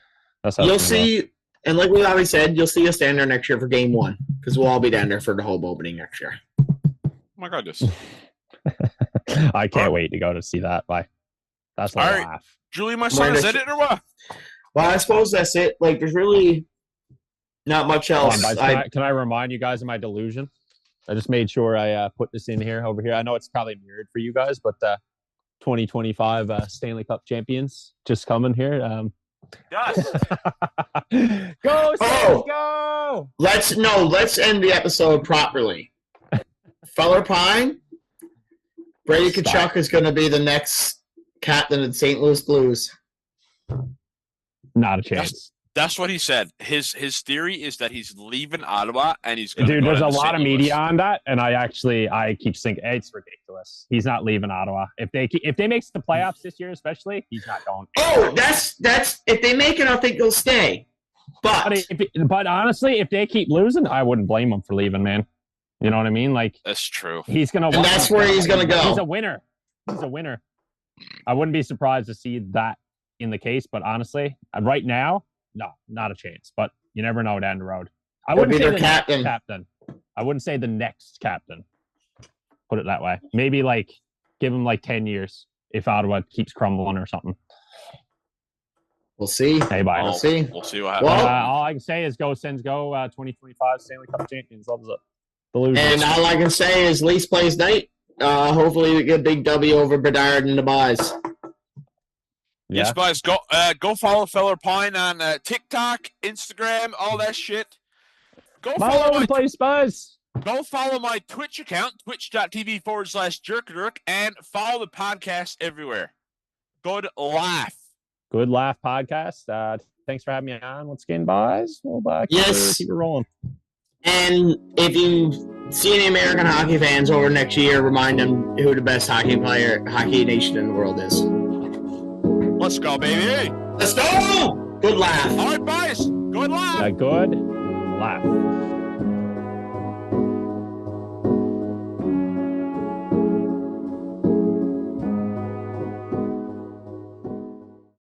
you'll see, and like we always said, you'll see us down there next year for Game 1 because we'll all be down there for the home opening next year. Oh my goodness! I can't wait to go to see that. Bye. That's a laugh. Julian, my son, is that it or what? Well, I suppose that's it. Like, there's really not much else. Can I remind you guys of my delusion? I just made sure I put this in here over here. I know it's probably mirrored for you guys, but 2025 Stanley Cup champions just coming here. Yes. Go, Stars, go! Let's end the episode properly. Fellerpine, Brady Tkachuk is going to be the next captain of the St. Louis Blues. Not a chance. That's what he said. His theory is that he's leaving Ottawa and he's going to Dude, go there's a to lot of St. Louis. media on that, and I keep thinking it's ridiculous. He's not leaving Ottawa. If they make the playoffs this year, especially, he's not going. Oh, that's if they make it, I think he'll stay. But honestly, if they keep losing, I wouldn't blame him for leaving, man. You know what I mean? Like, that's true. He's gonna. And that's where he's gonna go. He's a winner. I wouldn't be surprised to see that in the case, but honestly, right now, no, not a chance. But you never know down the road. I wouldn't say the next captain. I wouldn't say the next captain. Put it that way. Maybe give him 10 years if Ottawa keeps crumbling or something. We'll see. Hey, bye. We'll see what happens. Well, all I can say is go Sens go. 2025 Stanley Cup champions. Loves it. The losers. And all I can say is Leafs plays night. Hopefully we get a big W over Bedard and the Buys. Yeah. Yes, guys, go follow Fellerpine on TikTok, Instagram, all that shit. Go follow my Twitch account, twitch.tv/jerkadurk, and follow the podcast everywhere. Good laugh podcast. Thanks for having me on once again, guys. We'll keep it rolling. And if you see any American hockey fans over next year, remind them who the best hockey nation in the world is. Let's go, baby. Let's go! Good laugh. All right, boys. Good laugh. Good laugh.